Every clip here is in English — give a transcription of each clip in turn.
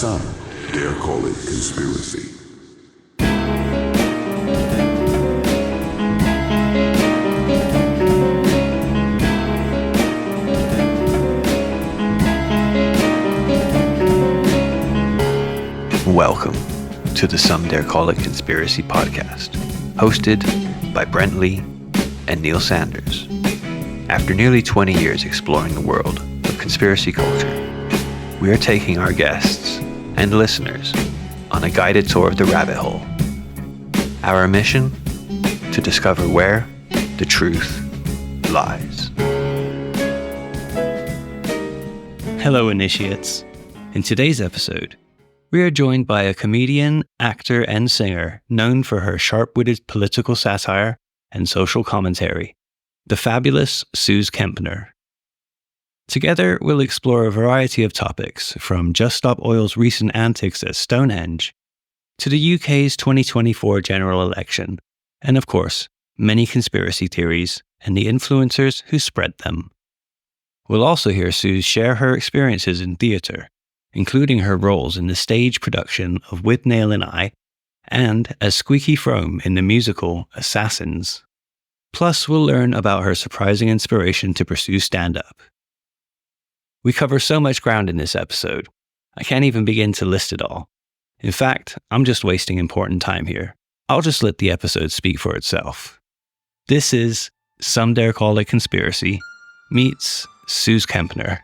Some dare call it conspiracy. Welcome to the Some Dare Call It Conspiracy podcast, hosted by Brent Lee and Neil Sanders. After nearly 20 years exploring the world of conspiracy culture, we are taking our guests and listeners on a guided tour of the rabbit hole. Our mission? To discover where the truth lies. Hello, initiates. In today's episode, we are joined by a comedian, actor, and singer known for her sharp-witted political satire and social commentary, the fabulous Sooz Kempner. Together, we'll explore a variety of topics, from Just Stop Oil's recent antics at Stonehenge to the UK's 2024 general election, and of course, many conspiracy theories and the influencers who spread them. We'll also hear Sooz share her experiences in theatre, including her roles in the stage production of With Nail and I, and as Squeaky Frome in the musical Assassins. Plus, we'll learn about her surprising inspiration to pursue stand-up. We cover so much ground in this episode, I can't even begin to list it all. In fact, I'm just wasting important time here. I'll just let the episode speak for itself. This is Some Dare Call It Conspiracy meets Sooz Kempner.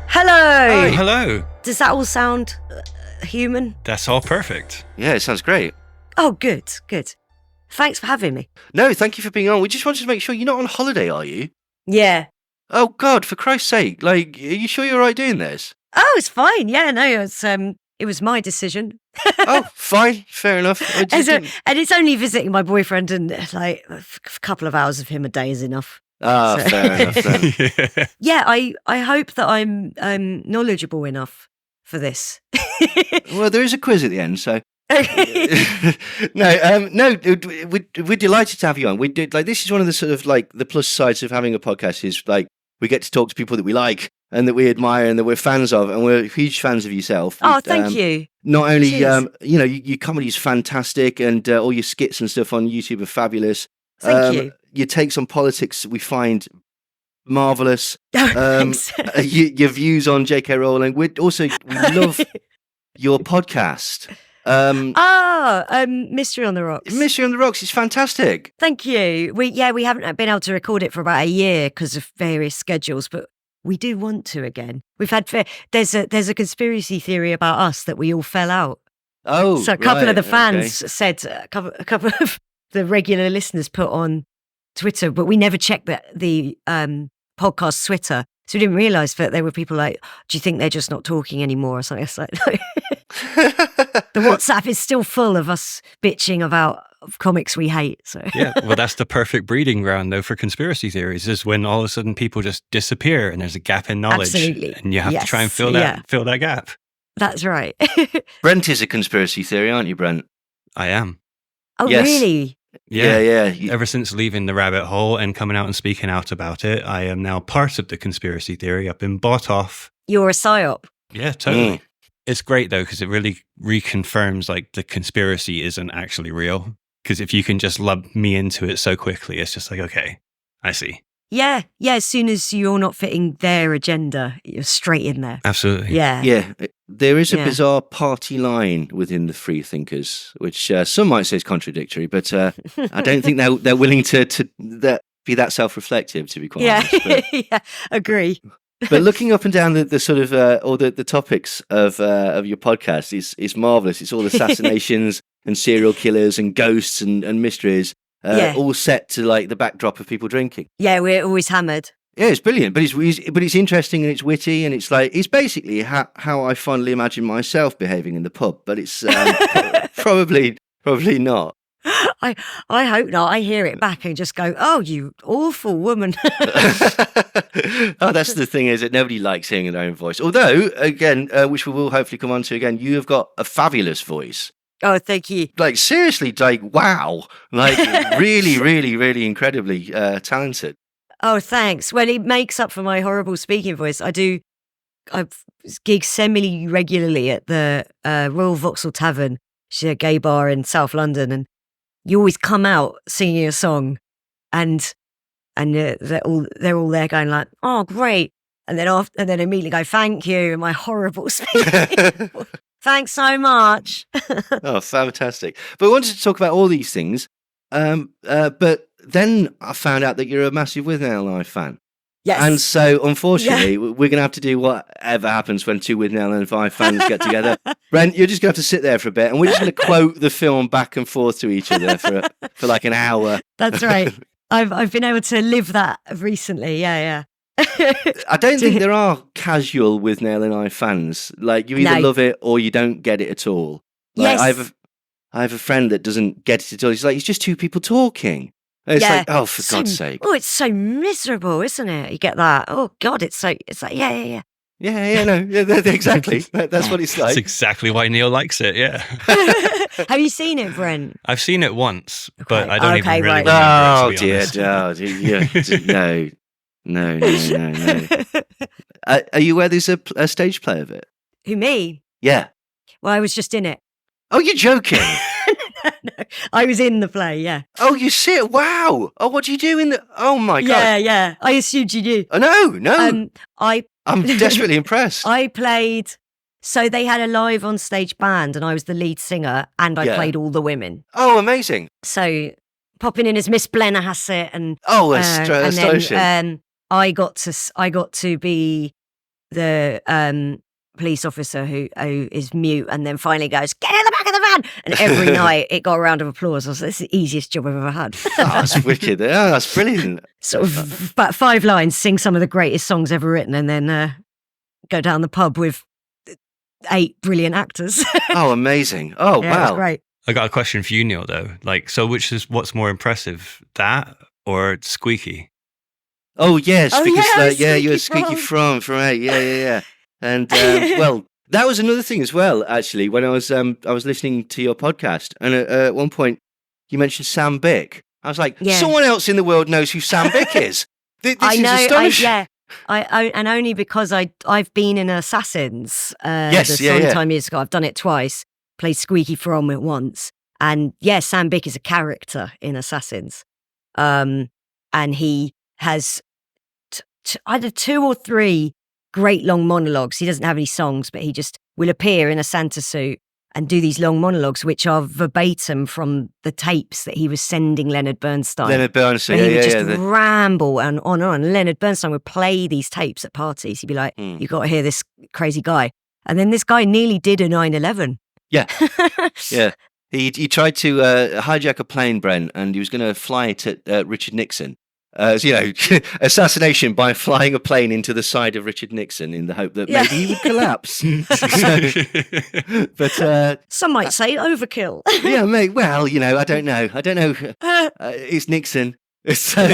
Hello! Hi, hello. Does that all sound human? That's all perfect. Yeah, it sounds great. Oh, good. Thanks for having me. No, thank you for being on. We just wanted to make sure you're not on holiday, are you? Yeah. Oh, God, for Christ's sake. Are you sure you're all right doing this? Oh, it's fine. Yeah, no, it was my decision. Oh, fine. Fair enough. And it's only visiting my boyfriend, and a couple of hours of him a day is enough. Fair enough then. Yeah, I hope that I'm knowledgeable enough for this. Well, there is a quiz at the end, so... No, we're delighted to have you on. This is one of the sort of the plus sides of having a podcast is we get to talk to people that we like and that we admire and that we're fans of, and we're huge fans of yourself. Oh, thank you. Not only your comedy is fantastic, and all your skits and stuff on YouTube are fabulous. Thank you. Your takes on politics we find marvellous. Thanks. Your views on J.K. Rowling. We love your podcast. Mystery on the Rocks. Mystery on the Rocks is fantastic. Thank you. We haven't been able to record it for about a year because of various schedules, but we do want to again. We've had there's a conspiracy theory about us that we all fell out. Oh, so a couple of the fans okay. said a couple of the regular listeners put on Twitter, but we never checked the podcast Twitter, so we didn't realise that there were people like, "Do you think they're just not talking anymore?" or something. It's like, no. The WhatsApp is still full of us bitching about comics we hate. So yeah, well, that's the perfect breeding ground, though, for conspiracy theories. Is when all of a sudden people just disappear and there's a gap in knowledge, Absolutely. And you have to try and fill that gap. That's right. Brent is a conspiracy theory, aren't you, Brent? I am. Oh, Yes. Really? Yeah. Ever since leaving the rabbit hole and coming out and speaking out about it, I am now part of the conspiracy theory. I've been bought off. You're a psyop. Yeah, totally. It's great, though, because it really reconfirms the conspiracy isn't actually real. Because if you can just lub me into it so quickly, it's just okay, I see. Yeah. As soon as you're not fitting their agenda, you're straight in there. Absolutely. Yeah. There is a bizarre party line within the free thinkers, which some might say is contradictory, but I don't think they're willing to be that self-reflective, to be quite honest. But, Yeah, agree. but looking up and down the sort of all the topics of your podcast is marvelous. It's all assassinations and serial killers and ghosts and mysteries, all set to the backdrop of people drinking. Yeah, we're always hammered. Yeah, it's brilliant, but it's interesting and it's witty, and it's basically how I fondly imagine myself behaving in the pub, but it's probably not. I hope not. I hear it back and just go, "Oh, you awful woman." Oh, that's the thing, is that nobody likes hearing their own voice. Although, again, which we will hopefully come on to again, you have got a fabulous voice. Oh, thank you. Seriously, wow. Really, really, really incredibly talented. Oh, thanks. Well, it makes up for my horrible speaking voice. I do gig semi-regularly at the Royal Vauxhall Tavern, which is a gay bar in South London, and you always come out singing a song, and they're all there going like, "Oh, great," and then immediately go, "Thank you," in my horrible speaking. Thanks so much. Oh, fantastic! But I wanted to talk about all these things. But then I found out that you're a massive With Nail Knife fan. Yes. And so, unfortunately, we're going to have to do whatever happens when two With Nail Knife fans get together. Brent, you're just going to have to sit there for a bit, and we're just going to quote the film back and forth to each other for like an hour. That's right. I've been able to live that recently. Yeah. I don't think there are casual With Nail Knife fans. Like, you either love it or you don't get it at all. Like, Yes. I have a friend that doesn't get it at all. He's like, it's just two people talking. And it's like, oh, for God's sake. Oh, it's so miserable, isn't it? You get that. Oh, God, it's like, yeah. Exactly. That's what it's like. That's exactly why Neil likes it, yeah. Have you seen it, Brent? I've seen it once, but Okay. I don't even Okay, really right. remember it, to be honest. No. Are you aware there's a stage play of it? Who, me? Yeah. Well, I was just in it. Oh, you're joking? No, I was in the play, yeah. Oh, you sit? Wow. Oh, what do you do in the... Oh, my God. Yeah. I assumed you knew. Oh, no. I'm desperately impressed. I played... So they had a live on stage band and I was the lead singer and I played all the women. Oh, amazing. So popping in as Miss Blennerhassett and... Oh, astonishing. And then I got to be the... police officer who is mute and then finally goes, "Get in the back of the van!" And every night it got a round of applause. I was like, this is the easiest job I've ever had. Oh, that's wicked. Oh, that's brilliant. Sort of about 5 lines, sing some of the greatest songs ever written and then go down the pub with 8 brilliant actors. Oh, amazing. Oh, yeah, wow. It was great. I got a question for you, Neil, though. Like, so what's more impressive, that or Squeaky? Oh, yes. Oh, because yeah, you were Squeaky from 8. Yeah. And well, that was another thing as well. Actually, when I was listening to your podcast, and at one point you mentioned Sam Bick. I was like, someone else in the world knows who Sam Bick is. This is astonishing. And only because I've been in Assassins. Time years ago, I've done it twice. Played Squeaky from it once, and Sam Bick is a character in Assassins, and he has either 2 or 3 great long monologues. He doesn't have any songs, but he just will appear in a Santa suit and do these long monologues, which are verbatim from the tapes that he was sending Leonard Bernstein. And he would just ramble and on and on. Leonard Bernstein would play these tapes at parties. He'd be like, "You got to hear this crazy guy." And then this guy nearly did a 9/11. Yeah. Yeah. He tried to hijack a plane, Brent, and he was going to fly it at Richard Nixon. Assassination by flying a plane into the side of Richard Nixon in the hope that maybe he would collapse. But some might say overkill. Yeah, mate. Well, I don't know. It's Nixon. So,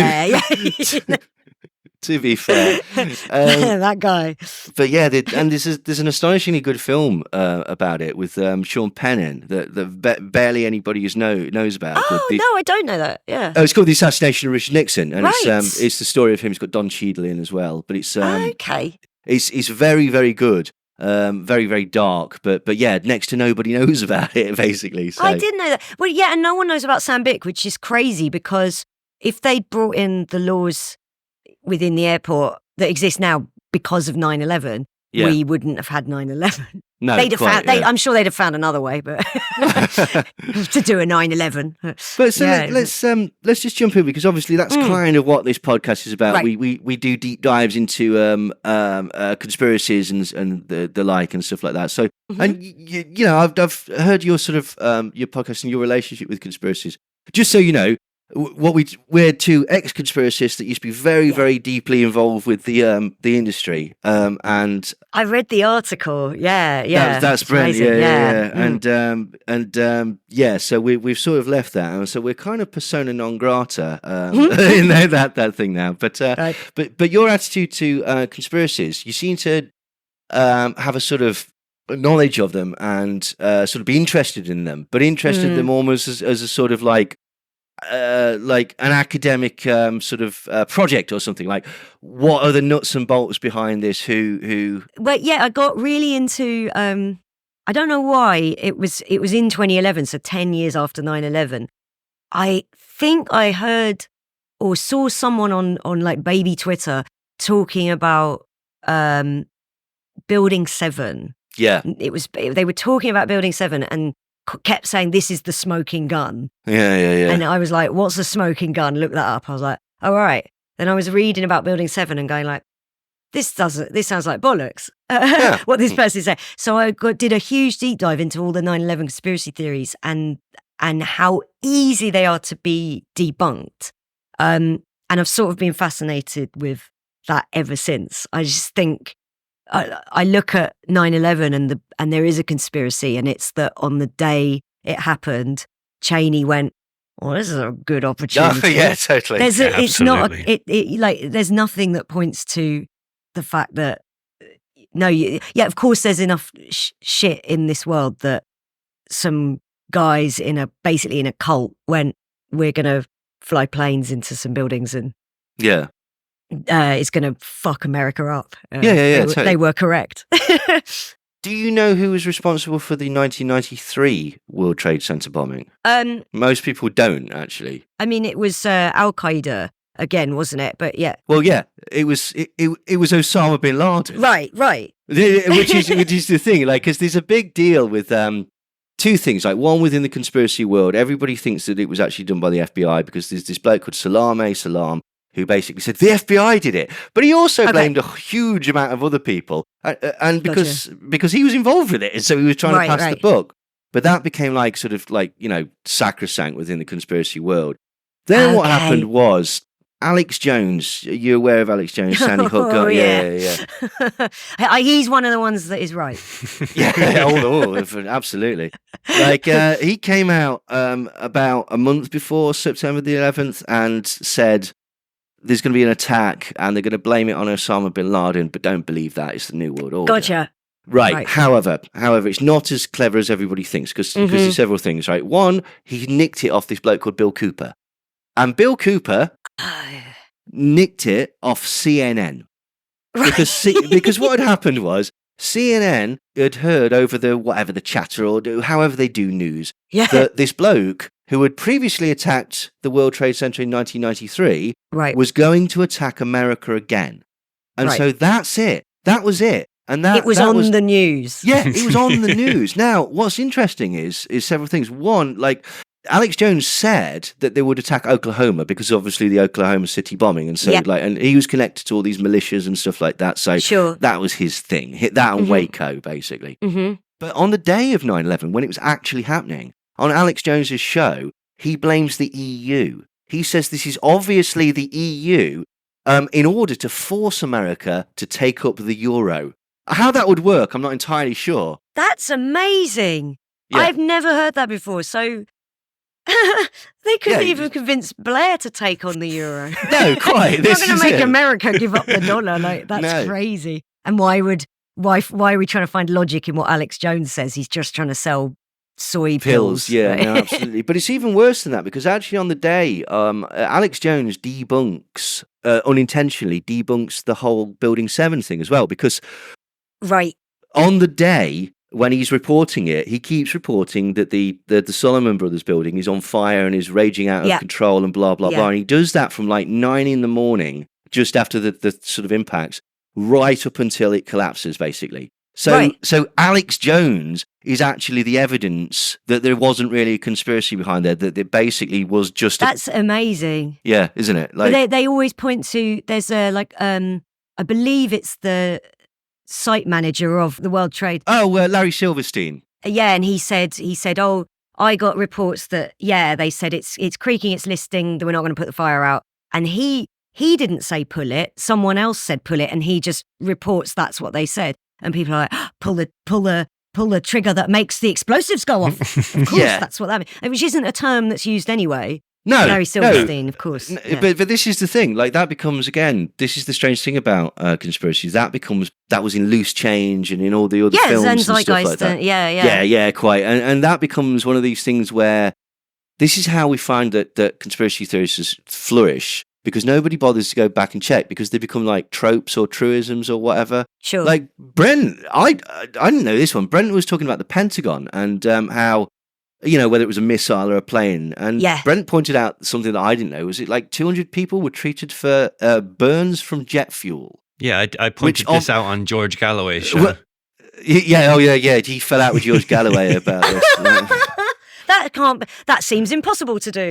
to be fair, that guy. But yeah, there's an astonishingly good film about it with Sean Penn in that barely anybody knows about. Oh no, I don't know that. Yeah. Oh, it's called The Assassination of Richard Nixon, and right. it's the story of him. It's got Don Cheadle in as well, but it's okay. It's very, very good. Very, very dark, but yeah, next to nobody knows about it basically. So. I didn't know that. Well, yeah, and no one knows about Sam Bick, which is crazy because if they'd brought in the laws within the airport that exist now because of 9/11, we wouldn't have had 9/11. No, I'm sure they'd have found another way, but to do a 9/11. But so let's just jump in because obviously that's kind of what this podcast is about. Right. We do deep dives into conspiracies and the like and stuff like that. So and I've heard your sort of your podcast and your relationship with conspiracies. Just so you know. We're 2 ex-conspiracists that used to be very, very deeply involved with the industry, and I read the article. Yeah, that's brilliant. Yeah. And so we've sort of left that, and so we're kind of persona non grata in that thing now. But but your attitude to conspiracies, you seem to have a sort of knowledge of them and sort of be interested in them, but interested in them almost as a sort of like. like an academic sort of project or something? Like, what are the nuts and bolts behind this? Who? Well, yeah, I got really into. I don't know why it was in 2011, so 10 years after 9/11. I think I heard or saw someone on like baby Twitter talking about Building 7. Yeah, they were talking about Building 7 and kept saying this is the smoking gun. yeah. And I was like, what's a smoking gun? Look that up. I was like, oh, all right. Then I was reading about Building 7 and going like, this sounds like bollocks. What this person said. So I did a huge deep dive into all the 9/11 conspiracy theories and how easy they are to be debunked. And I've sort of been fascinated with that ever since. I just think I look at 9/11 and there is a conspiracy, and it's that on the day it happened, Cheney went, "Well, this is a good opportunity." Oh, yeah, totally. It's not like there's nothing that points to the fact that of course there's enough shit in this world that some guys basically in a cult went, we're gonna fly planes into some buildings and it's going to fuck America up. Totally. They were correct. Do you know who was responsible for the 1993 World Trade Center bombing? Most people don't, actually. I mean, it was Al Qaeda again, wasn't it? But yeah. Well, yeah, it was Osama bin Laden. Right. which is the thing, like, because there's a big deal with two things. Like, one, within the conspiracy world, everybody thinks that it was actually done by the FBI because there's this bloke called Salam, who basically said the FBI did it, but he also blamed a huge amount of other people, and because he was involved with it, and so he was trying to pass the buck. But that became like sort of like, you know, sacrosanct within the conspiracy world. Then what happened was Alex Jones. Are you aware of Alex Jones? Sandy Hook guy. Yeah. He's one of the ones that is right. Absolutely. Like he came out about a month before September the 11th and said, there's going to be an attack and they're going to blame it on Osama bin Laden, but don't believe that. It's the New World Order. Gotcha. Right. However, it's not as clever as everybody thinks because there's several things, right? One, he nicked it off this bloke called Bill Cooper. And Bill Cooper nicked it off CNN. Right. Because what had happened was CNN had heard over the chatter or however they do news that this bloke who had previously attacked the World Trade Center in 1993, was going to attack America again. And so that's it. That was it. And it was on the news. Yeah, it was on the news. Now, what's interesting is several things. One, like, Alex Jones said that they would attack Oklahoma because obviously the Oklahoma City bombing. And so and he was connected to all these militias and stuff like that. So that was his thing. Hit that on Waco, basically. Mm-hmm. But on the day of 9/11, when it was actually happening, on Alex Jones's show, he blames the EU. He says this is obviously the EU in order to force America to take up the euro. How that would work, I'm not entirely sure. That's amazing. Yeah. I've never heard that before. So they couldn't even convince Blair to take on the euro. No, quite. They're not going to make America give up the dollar. Like, that's crazy. And why are we trying to find logic in what Alex Jones says? He's just trying to sell soy pills. Yeah, no, absolutely. But it's even worse than that because actually on the day, Alex Jones unintentionally debunks the whole Building 7 thing as well because on the day when he's reporting it, he keeps reporting that the Solomon Brothers building is on fire and is raging out of control and blah, blah, blah. And he does that from like 9 a.m, just after the sort of impacts, right up until it collapses, basically. So Alex Jones is actually the evidence that there wasn't really a conspiracy behind there, that it basically was just... That's amazing. Yeah, isn't it? Like, they always point to, there's I believe it's the site manager of the World Trade. Oh, Larry Silverstein. Yeah, and he said, oh, I got reports that, they said it's creaking, it's listing, that we're not going to put the fire out. And he didn't say pull it, someone else said pull it, and he just reports that's what they said. And people are like, pull the trigger that makes the explosives go off. Of course, that's what that means. Which isn't a term that's used anyway. No, Larry Silverstein, of course. But this is the thing. Like, that becomes, again, this is the strange thing about conspiracies. That was in Loose Change and in all the other films and stuff like that. Yeah, quite. And that becomes one of these things where this is how we find that conspiracy theories flourish, because nobody bothers to go back and check, because they become like tropes or truisms or whatever. Sure. Like Brent, I didn't know this one. Brent was talking about the Pentagon and how, whether it was a missile or a plane. And Brent pointed out something that I didn't know. Was it like 200 people were treated for burns from jet fuel? Yeah, I pointed this out on George Galloway's show. Yeah. He fell out with George Galloway about this. That seems impossible to do.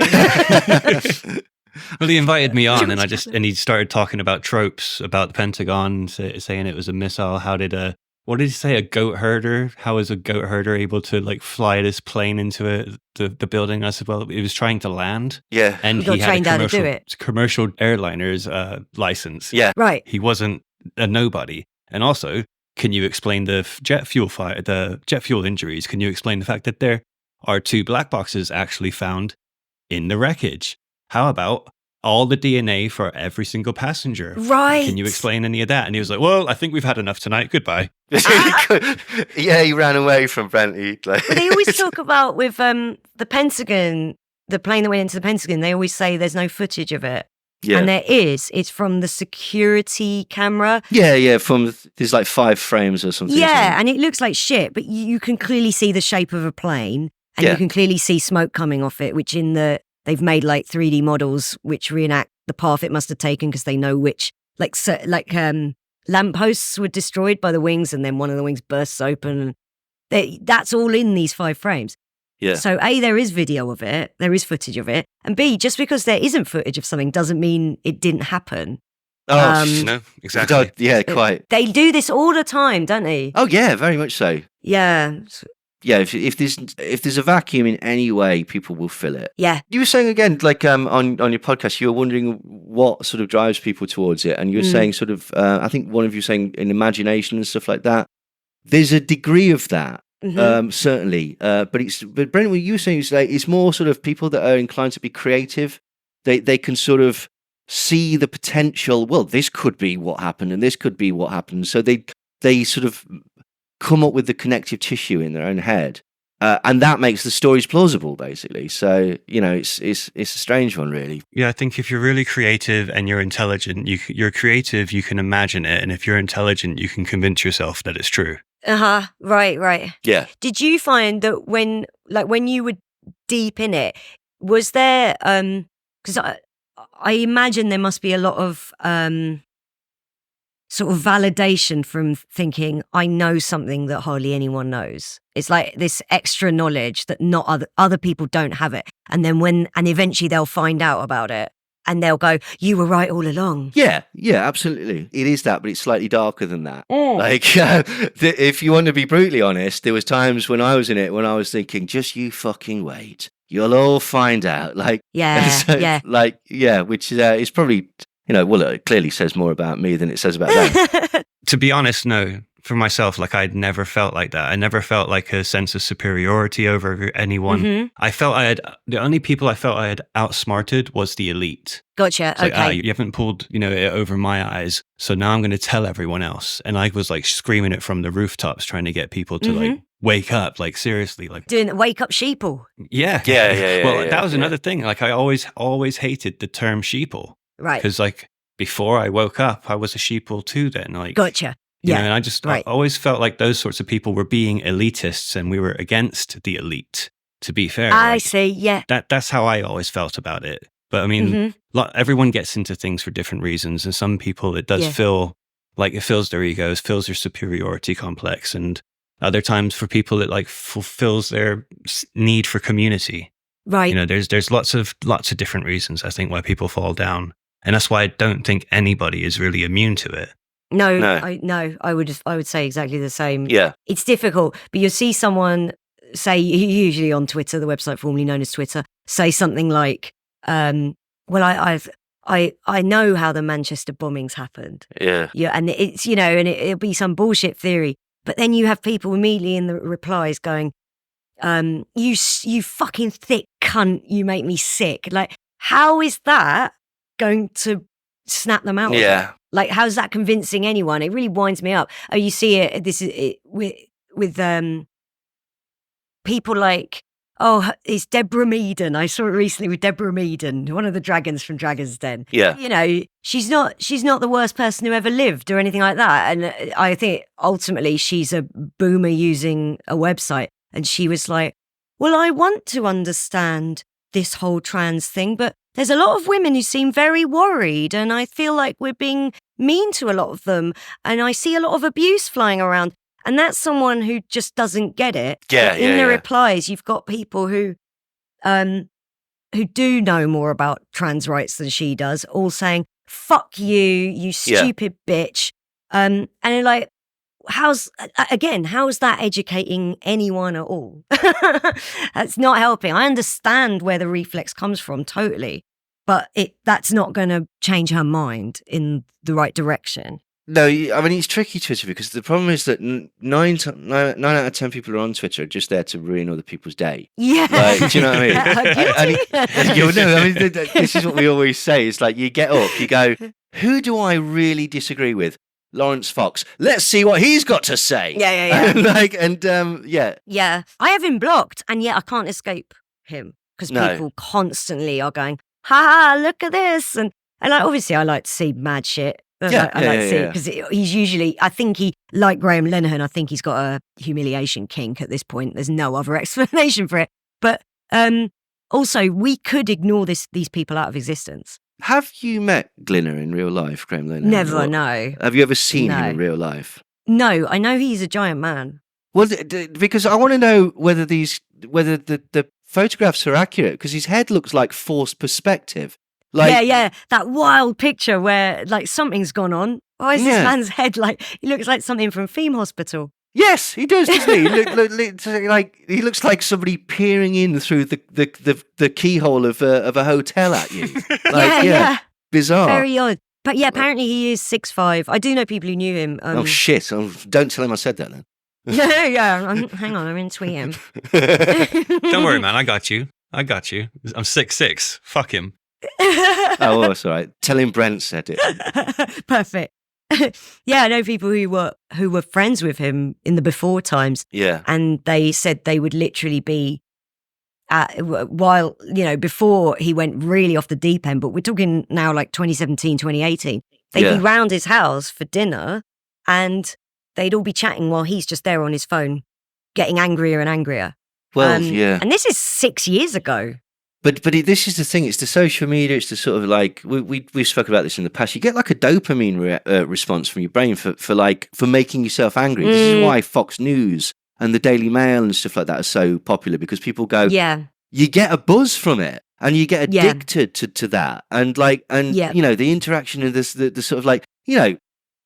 Well, he invited me on, and he started talking about tropes about the Pentagon, saying it was a missile. What did he say? A goat herder? How is a goat herder able to like fly this plane into the building? I said, well, he was trying to land. Yeah, and he had a commercial airliner's license. Yeah, right. He wasn't a nobody. And also, can you explain the jet fuel injuries? Can you explain the fact that there are 2 black boxes actually found in the wreckage? How about all the DNA for every single passenger? Right. Can you explain any of that? And he was like, well, I think we've had enough tonight. Goodbye. Yeah, he ran away from Brent. But they always talk about with the Pentagon, the plane that went into the Pentagon, they always say there's no footage of it. Yeah. And there is. It's from the security camera. Yeah. There's like 5 frames or something. Yeah, and it looks like shit, but you can clearly see the shape of a plane, and you can clearly see smoke coming off it, which they've made like 3D models which reenact the path it must have taken, because they know which, lampposts were destroyed by the wings, and then one of the wings bursts open. That's all in these 5 frames. Yeah. So A, there is video of it, there is footage of it, and B, just because there isn't footage of something doesn't mean it didn't happen. Oh, no, exactly. Yeah, quite. They do this all the time, don't they? Oh yeah, very much so. Yeah. Yeah, if there's a vacuum in any way, people will fill it. Yeah. You were saying again, like on your podcast, you were wondering what sort of drives people towards it, and you were saying sort of, I think one of you saying in imagination and stuff like that. There's a degree of that, certainly, but Brent, what you were saying is like it's more sort of people that are inclined to be creative. They can sort of see the potential. Well, this could be what happened, and this could be what happened. So they sort of come up with the connective tissue in their own head, and that makes the stories plausible, basically. So it's a strange one, really. Yeah, I think if you're really creative and you're intelligent, you're creative, you can imagine it, and if you're intelligent, you can convince yourself that it's true. Right. Yeah. Did you find that when you were deep in it, was there? Because I imagine there must be a lot of sort of validation from thinking, I know something that hardly anyone knows. It's like this extra knowledge that not other people don't have it. And then eventually they'll find out about it and they'll go, you were right all along. Yeah, absolutely. It is that, but it's slightly darker than that. Like, if you want to be brutally honest, there was times when I was in it, when I was thinking, just you fucking wait. You'll all find out. Like, which is probably, it clearly says more about me than it says about them. To be honest, no. For myself, like I'd never felt like that. I never felt like a sense of superiority over anyone. Mm-hmm. I felt the only people I felt I had outsmarted was the elite. Gotcha. It's okay. Like, you haven't pulled, it over my eyes. So now I'm going to tell everyone else. And I was like screaming it from the rooftops, trying to get people to like wake up, like seriously, like doing the wake up sheeple. Yeah. Well, that was another thing. Like I always hated the term sheeple. Right. Because like before I woke up, I was a sheeple too then. Like, gotcha. And I always felt like those sorts of people were being elitists and we were against the elite, to be fair. I see, yeah. That's how I always felt about it. But I mean, everyone gets into things for different reasons. And some people, it does feel like it fills their egos, fills their superiority complex. And other times for people, it like fulfills their need for community. Right. There's lots of different reasons, I think, why people fall down. And that's why I don't think anybody is really immune to it. No. I would say exactly the same. Yeah. It's difficult, but you'll see someone say, usually on Twitter, the website formerly known as Twitter, say something like, well, I know how the Manchester bombings happened. Yeah. Yeah. And it's, and it'll be some bullshit theory. But then you have people immediately in the replies going, you fucking thick cunt, you make me sick. Like, how is that going to snap them out? Yeah. Like, how's that convincing anyone? It really winds me up. Oh, you see it. This is it with people like it's Deborah Meaden. I saw it recently with Deborah Meaden, one of the dragons from Dragon's Den. Yeah. You know, she's not the worst person who ever lived or anything like that. And I think ultimately she's a boomer using a website. And she was like, well, I want to understand this whole trans thing, but there's a lot of women who seem very worried, and I feel like we're being mean to a lot of them, and I see a lot of abuse flying around. And that's someone who just doesn't get it. In the replies, you've got people who do know more about trans rights than she does, all saying, fuck you, you stupid bitch. And you're like, how's that educating anyone at all? That's not helping. I understand where the reflex comes from, totally. But that's not going to change her mind in the right direction. No, I mean, it's tricky, Twitter, because the problem is that 9 out of 10 people who are on Twitter are just there to ruin other people's day. Yeah. Like, do you know what I mean? This is what we always say. It's like you get up, you go, who do I really disagree with? Lawrence Fox. Let's see what he's got to say. Yeah. Yeah. I have him blocked, and yet I can't escape him because people constantly are going, ha, look at this. And obviously I like to see mad shit. I like to see it because he's usually, I think like Graham Linehan, I think he's got a humiliation kink at this point. There's no other explanation for it. But also, we could ignore these people out of existence. Have you met Glinner in real life, Graham Linehan? Never, no. Have you ever seen him in real life? No, I know he's a giant man. Well, because I want to know whether the photographs are accurate, because his head looks like forced perspective. Like, that wild picture where like something's gone on. Why is this man's head like? He looks like something from Theme Hospital. Yes, he does, doesn't he? He looks like somebody peering in through the keyhole of a hotel at you. Like, bizarre, very odd. But yeah, apparently he is 6'5". I do know people who knew him. Oh shit! Don't tell him I said that then. Hang on, I'm in tweet him. Don't worry, man. I got you. I'm 6'6". Fuck him. Oh, that's all right. Tell him Brent said it. Perfect. Yeah, I know people who were friends with him in the before times. Yeah. And they said they would literally be while, before he went really off the deep end, but we're talking now like 2017, 2018. They'd be round his house for dinner and they'd all be chatting while he's just there on his phone, getting angrier and angrier. Well, And this is 6 years ago. But this is the thing. It's the social media. It's the sort of like we've spoken about this in the past. You get like a dopamine response from your brain for making yourself angry. This is why Fox News and the Daily Mail and stuff like that are so popular, because people go, you get a buzz from it and you get addicted to that, and the interaction and this the sort of like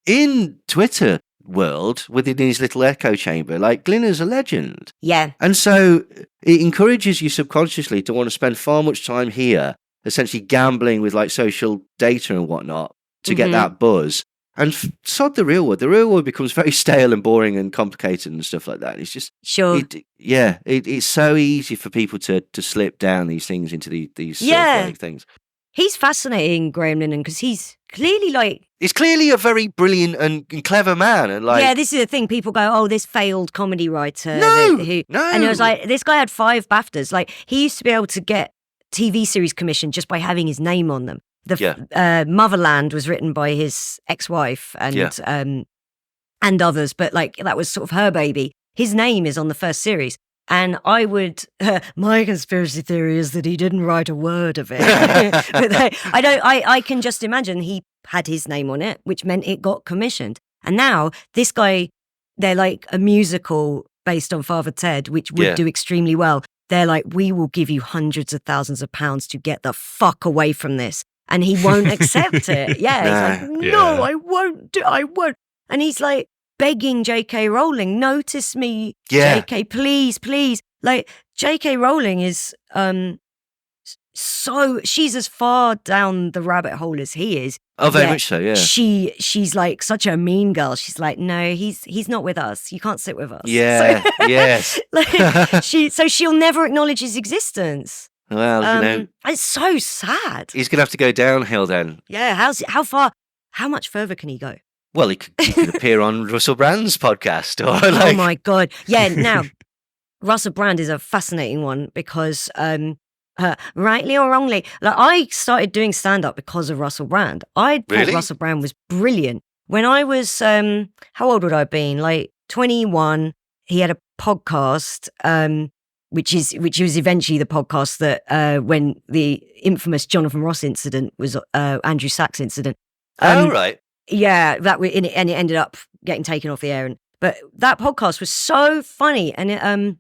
in Twitter world within his little echo chamber, like Glinner's a legend. Yeah. And so it encourages you subconsciously to want to spend far much time here, essentially gambling with like social data and whatnot to get that buzz. And sod the real world. The real world becomes very stale and boring and complicated and stuff like that. It's just it's so easy for people to slip down these things into these sort of things. He's fascinating, Graham Linehan, because he's clearly he's clearly a very brilliant and clever man. And this is the thing. People go, oh, this failed comedy writer. No. And it was like, this guy had 5 BAFTAs. Like, he used to be able to get TV series commissioned just by having his name on them. Motherland was written by his ex-wife and others, but like that was sort of her baby. His name is on the first series. And I would, my conspiracy theory is that he didn't write a word of it. But I can just imagine he had his name on it, which meant it got commissioned. And now this guy, they're like a musical based on Father Ted, which would do extremely well. They're like, we will give you hundreds of thousands of pounds to get the fuck away from this. And he won't accept it. He's like, no, I won't. I won't. And he's like begging J.K. Rowling, notice me, J.K., please. Like, J.K. Rowling is she's as far down the rabbit hole as he is. Oh, very much so, yeah. She's like such a mean girl. She's like, no, he's not with us. You can't sit with us. Yeah, yes. So she'll never acknowledge his existence. Well, it's so sad. He's gonna have to go downhill then. Yeah, how much further can he go? Well, he could appear on Russell Brand's podcast, or oh my god, yeah. Now Russell Brand is a fascinating one because, rightly or wrongly, like I started doing stand-up because of Russell Brand. I thought Really? Russell Brand was brilliant. When I was, how old would I have been? Like 21. He had a podcast, which was eventually the podcast that when the infamous Jonathan Ross incident was Andrew Sachs incident. Right. Yeah, and it ended up getting taken off the air. But that podcast was so funny, and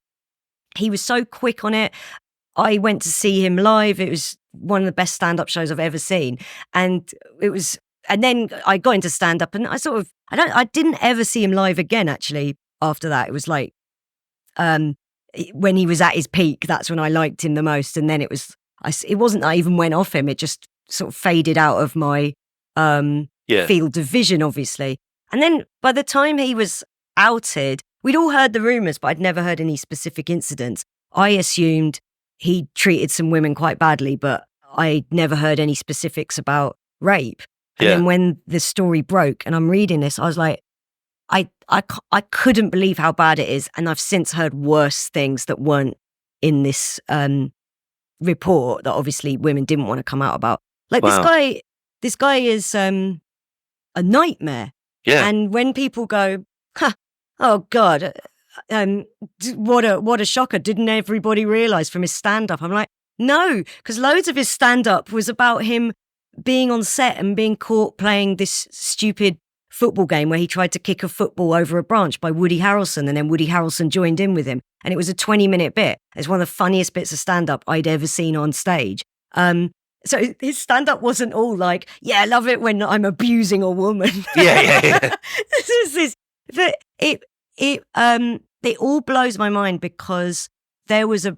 he was so quick on it. I went to see him live. It was one of the best stand-up shows I've ever seen, and then I got into stand-up, and I didn't ever see him live again. Actually, after that, it was like when he was at his peak. That's when I liked him the most, and then it wasn't that I even went off him. It just sort of faded out of my field of vision, obviously. And then by the time he was outed, we'd all heard the rumours, but I'd never heard any specific incidents. I assumed he treated some women quite badly, but I never heard any specifics about rape. And then when the story broke and I'm reading this, I was like, I couldn't believe how bad it is. And I've since heard worse things that weren't in this report that obviously women didn't want to come out about. Like this guy is a nightmare. Yeah. And when people go, oh God, what a shocker. Didn't everybody realize from his stand-up? I'm like, no, because loads of his stand-up was about him being on set and being caught playing this stupid football game where he tried to kick a football over a branch by Woody Harrelson, and then Woody Harrelson joined in with him. And it was a 20-minute bit. It's one of the funniest bits of stand-up I'd ever seen on stage. So his stand-up wasn't all like, yeah, I love it when I'm abusing a woman. Yeah. It all blows my mind because there was a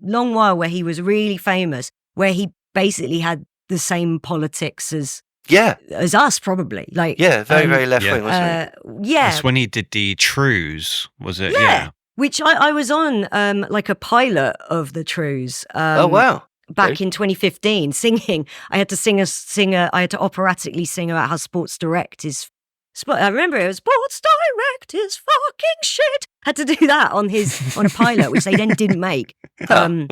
long while where he was really famous, where he basically had the same politics as us, probably. Like very left wing, wasn't he? Yeah, that's when he did the Trues, was it? Yeah. Which I was on like a pilot of the Trues. Oh wow. Back in 2015, singing. I had to I had to operatically sing about how Sports Direct is. I remember it was Sports Direct is fucking shit. Had to do that on a pilot, which they then didn't make. But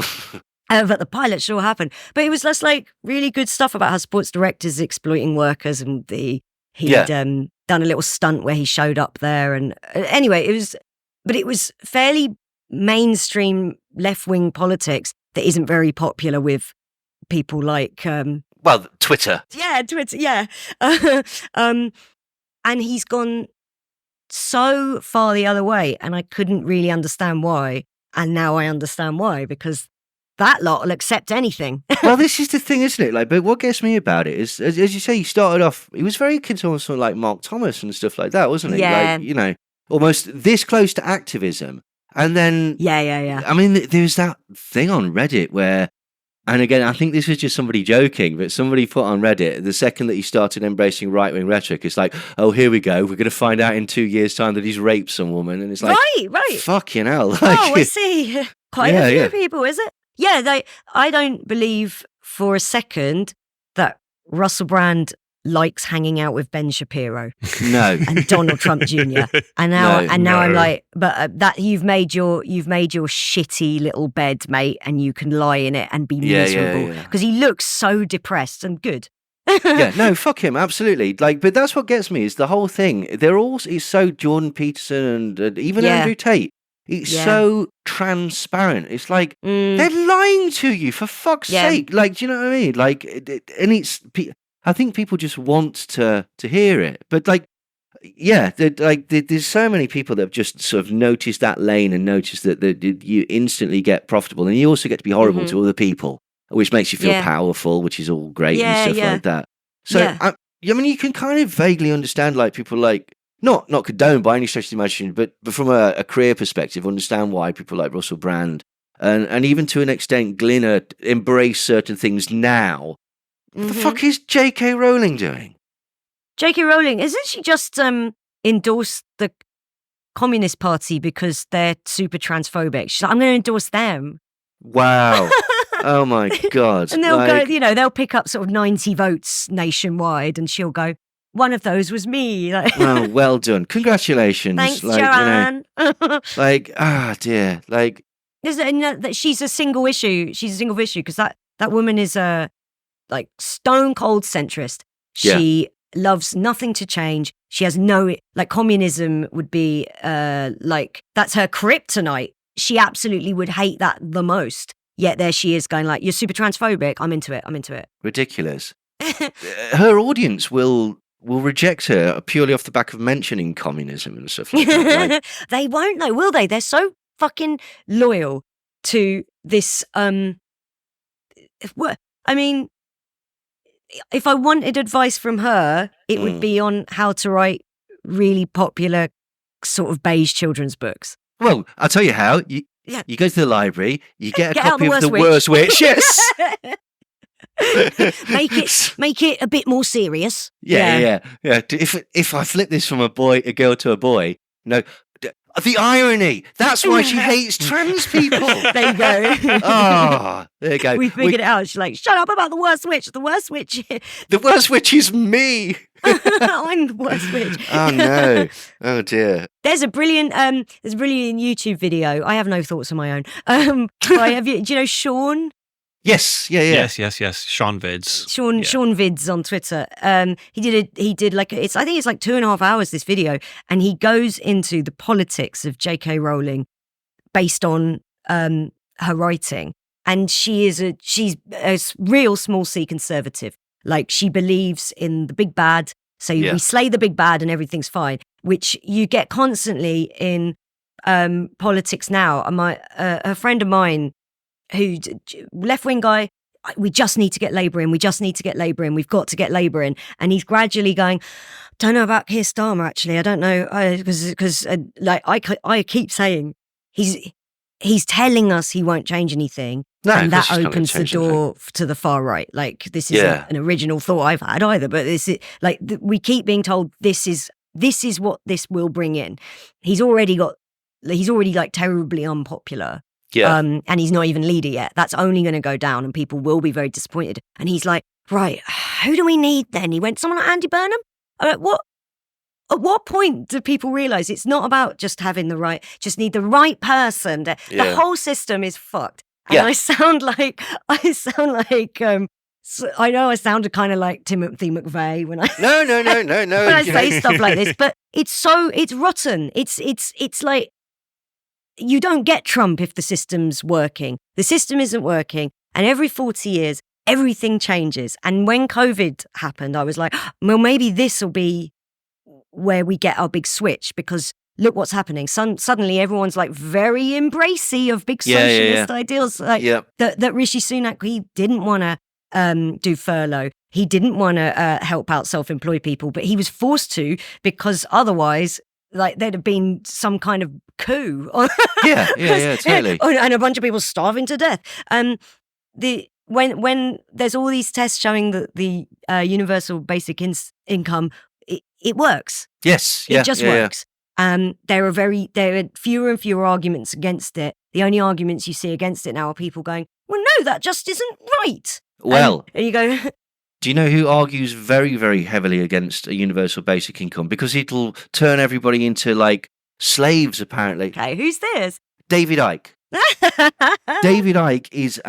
the pilot sure happened. But it was just like really good stuff about how Sports Direct is exploiting workers, and he'd done a little stunt where he showed up there. And anyway, it was fairly mainstream left-wing politics that isn't very popular with people like Twitter. Yeah, Twitter. Yeah, and he's gone so far the other way, and I couldn't really understand why. And now I understand why, because that lot will accept anything. Well, this is the thing, isn't it? Like, but what gets me about it is, as you say, he started off. He was very akin to almost sort of like Mark Thomas and stuff like that, wasn't he? Yeah. Like, almost this close to activism. And then, yeah. I mean, there's that thing on Reddit where, and again, I think this was just somebody joking, but somebody put on Reddit, the second that he started embracing right-wing rhetoric, it's like, oh, here we go. We're going to find out in 2 years' time that he's raped some woman. And it's like, right. Fucking hell. Like, I see. Quite a few people, is it? Yeah, I don't believe for a second that Russell Brand likes hanging out with Ben Shapiro. No. And Donald Trump Jr. And now I'm like, but that you've made your shitty little bed, mate, and you can lie in it and be miserable because he looks so depressed and good. No, fuck him, absolutely. Like, but that's what gets me is the whole thing. It's so Jordan Peterson and even Andrew Tate. It's so transparent. It's like they're lying to you for fuck's sake. Like, do you know what I mean? Like, I think people just want to hear it. But like, there's so many people that have just sort of noticed that lane and noticed that you instantly get profitable, and you also get to be horrible to other people, which makes you feel powerful, which is all great and stuff like that. So I mean, you can kind of vaguely understand like people like. Not condone by any stretch of the imagination, but from a career perspective, understand why people like Russell Brand and even to an extent Glinner embrace certain things now. What the fuck is J.K. Rowling doing? J.K. Rowling, isn't she just endorsed the Communist Party because they're super transphobic? She's like, I'm going to endorse them. Wow. Oh my God. And they'll go, they'll pick up sort of 90 votes nationwide, and she'll go, one of those was me. Like, Oh, well done. Congratulations. thanks, like, Joanne. Dear. Like, That she's a single issue. She's a single issue because that woman is a like stone cold centrist. She loves nothing to change. She has like communism would be like that's her kryptonite. She absolutely would hate that the most. Yet there she is going like, you're super transphobic. I'm into it. ridiculous. Her audience will reject her purely off the back of mentioning communism and stuff like that. Like, They won't though, will they? They're so fucking loyal to this. I mean, if I wanted advice from her, it would be on how to write really popular sort of beige children's books. well, I'll tell you how. You go to the library, you get a copy of The Worst Worst Witch. Yes. make it a bit more serious. Yeah. If I flip this from a girl to a boy, no, the irony. That's why she hates trans people. There you go. Oh, there you go. We figured it out. She's like, shut up about the worst witch. The worst witch. The worst witch is me. I'm the worst witch. Oh no. Oh dear. There's a brilliant YouTube video. I have no thoughts of my own. Do you know Sean? Yes. Yeah. Yes. Sean Vids. Sean Vids on Twitter. He did like I think it's like 2.5 hours this video, and he goes into the politics of J.K. Rowling based on her writing, and she's a real small C conservative. Like she believes in the big bad, so we slay the big bad and everything's fine, which you get constantly in politics now. A friend of mine, who left-wing guy, we just need to get Labour in. We've got to get Labour in. And he's gradually going, don't know about Keir Starmer, actually. I don't know. Because I keep saying he's telling us he won't change anything. No, and that opens the door to the far right. Like this isn't an original thought I've had either, but this is like we keep being told this is what this will bring in. He's already like terribly unpopular. Yeah. And he's not even leader yet. That's only going to go down and people will be very disappointed. And he's like, right, who do we need then? He went, someone like Andy Burnham? I'm like, what? At what point do people realise it's not about just having just need the right person. The whole system is fucked. And I sound like, so I know I sounded kind of like Timothy McVeigh when I No. when I say stuff like this, but it's rotten. It's like, you don't get Trump if the system's working. The system isn't working. And every 40 years, everything changes. And when COVID happened, I was like, well, maybe this will be where we get our big switch, because look what's happening. Suddenly everyone's like very embracey of big socialist ideals. Like that Rishi Sunak, he didn't want to do furlough. He didn't want to help out self-employed people, but he was forced to, because otherwise like there'd have been some kind of coup. Totally. And a bunch of people starving to death. When there's all these tests showing that the universal basic income, it works. Yes. It just works. There are fewer and fewer arguments against it. The only arguments you see against it now are people going, well, no, that just isn't right. Well, and you go, do you know who argues very, very heavily against a universal basic income? Because it'll turn everybody into like slaves, apparently. Okay, who's this? David Icke. David Icke is,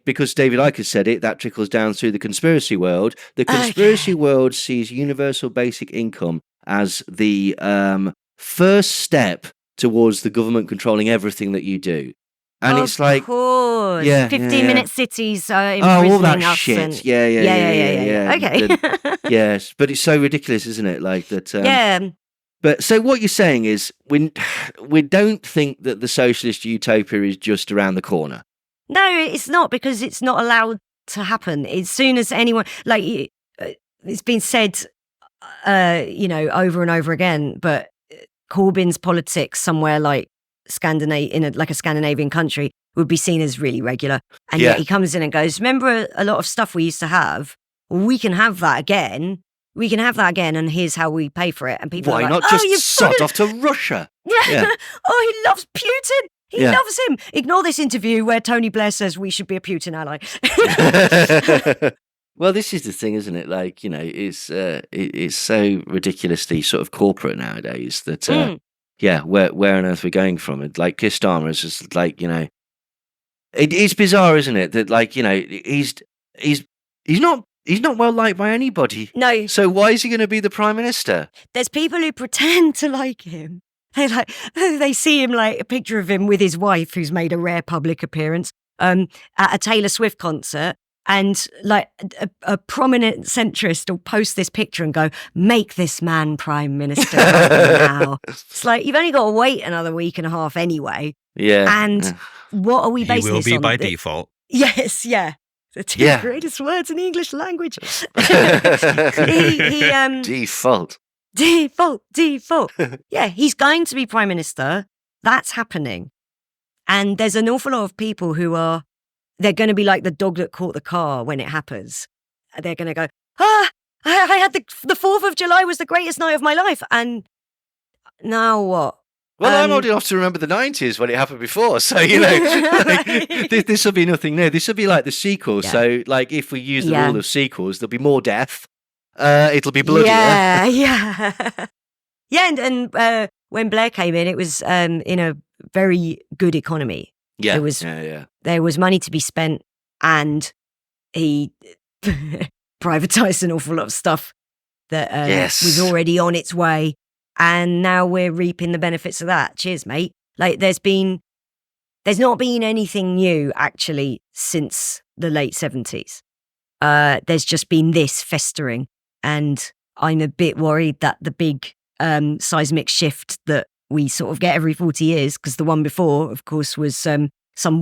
because David Icke has said it, that trickles down through the conspiracy world. The conspiracy world sees universal basic income as the first step towards the government controlling everything that you do. And it's like, 15-minute cities imprisoning all that us. shit. Yeah. Okay. Yes, but it's so ridiculous, isn't it? Like that. Yeah. But so what you're saying is, we don't think that the socialist utopia is just around the corner. No, it's not, because it's not allowed to happen. As soon as anyone, like it's been said, over and over again, but Corbyn's politics somewhere like a Scandinavian country would be seen as really regular. And yet he comes in and goes, remember a lot of stuff we used to have? Well, we can have that again. And here's how we pay for it. And people why are like, not just sod off to Russia? Yeah. Oh, he loves Putin. He loves him. Ignore this interview where Tony Blair says we should be a Putin ally. Well, this is the thing, isn't it? Like, it's so ridiculously sort of corporate nowadays that, where on earth we're going from it? Like, Keir Starmer is just like, it's bizarre, isn't it? That like, he's not well liked by anybody. No. So why is he going to be the Prime Minister? There's people who pretend to like him. They see him, like a picture of him with his wife, who's made a rare public appearance at a Taylor Swift concert. And like a prominent centrist will post this picture and go, make this man Prime Minister now. It's like, you've only got to wait another week and a half anyway. Yeah. And what are we basing He will this be on? by default. Yes, yeah. The two greatest words in the English language. Default. Default. Yeah, he's going to be Prime Minister. That's happening. And there's an awful lot of people who they're going to be like the dog that caught the car when it happens. They're going to go, I had the 4th of July was the greatest night of my life. And now what? Well, I'm old enough to remember the 90s when it happened before. So, this will be nothing new. This will be like the sequel. Yeah. So, like, if we use the rule of sequels, there'll be more death. It'll be bloodier. Yeah. And when Blair came in, it was in a very good economy. Yeah. There was money to be spent, and he privatised an awful lot of stuff that was already on its way. And now we're reaping the benefits of that. Cheers, mate. Like, there's not been anything new, actually, since the late 70s. There's just been this festering. And I'm a bit worried that the big seismic shift that we sort of get every 40 years, because the one before, of course, was some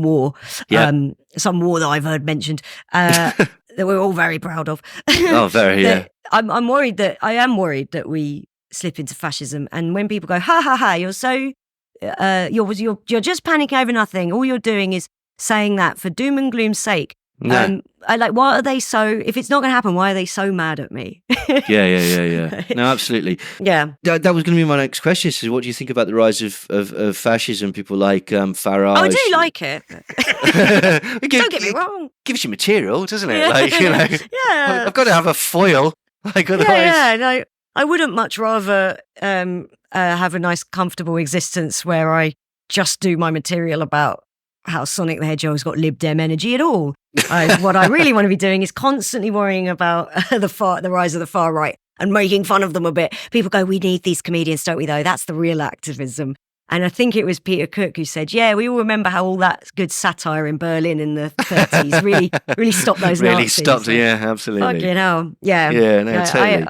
war that I've heard mentioned, that we're all very proud of. Oh, very, yeah. I am worried that we slip into fascism. And when people go, ha ha ha, you're so you're just panicking over nothing. All you're doing is saying that for doom and gloom's sake. No. Why are they so, if it's not going to happen, why are they so mad at me? Yeah. No, absolutely. Yeah. That was going to be my next question. So what do you think about the rise of fascism? People like Farage. Oh, I do like it. Don't get me wrong. Gives you material, doesn't it? Yeah. Like, Yeah. I've got to have a foil. Like, otherwise... Yeah, no, I wouldn't much rather have a nice, comfortable existence where I just do my material about how Sonic the Hedgehog's got Lib Dem energy at all. What I really want to be doing is constantly worrying about the rise of the far right and making fun of them a bit. People go, we need these comedians, don't we, though? That's the real activism. And I think it was Peter Cook who said, yeah, we all remember how all that good satire in Berlin in the 30s really stopped those really Nazis. Stopped, yeah, absolutely. Fucking hell. Yeah. Yeah, no, totally.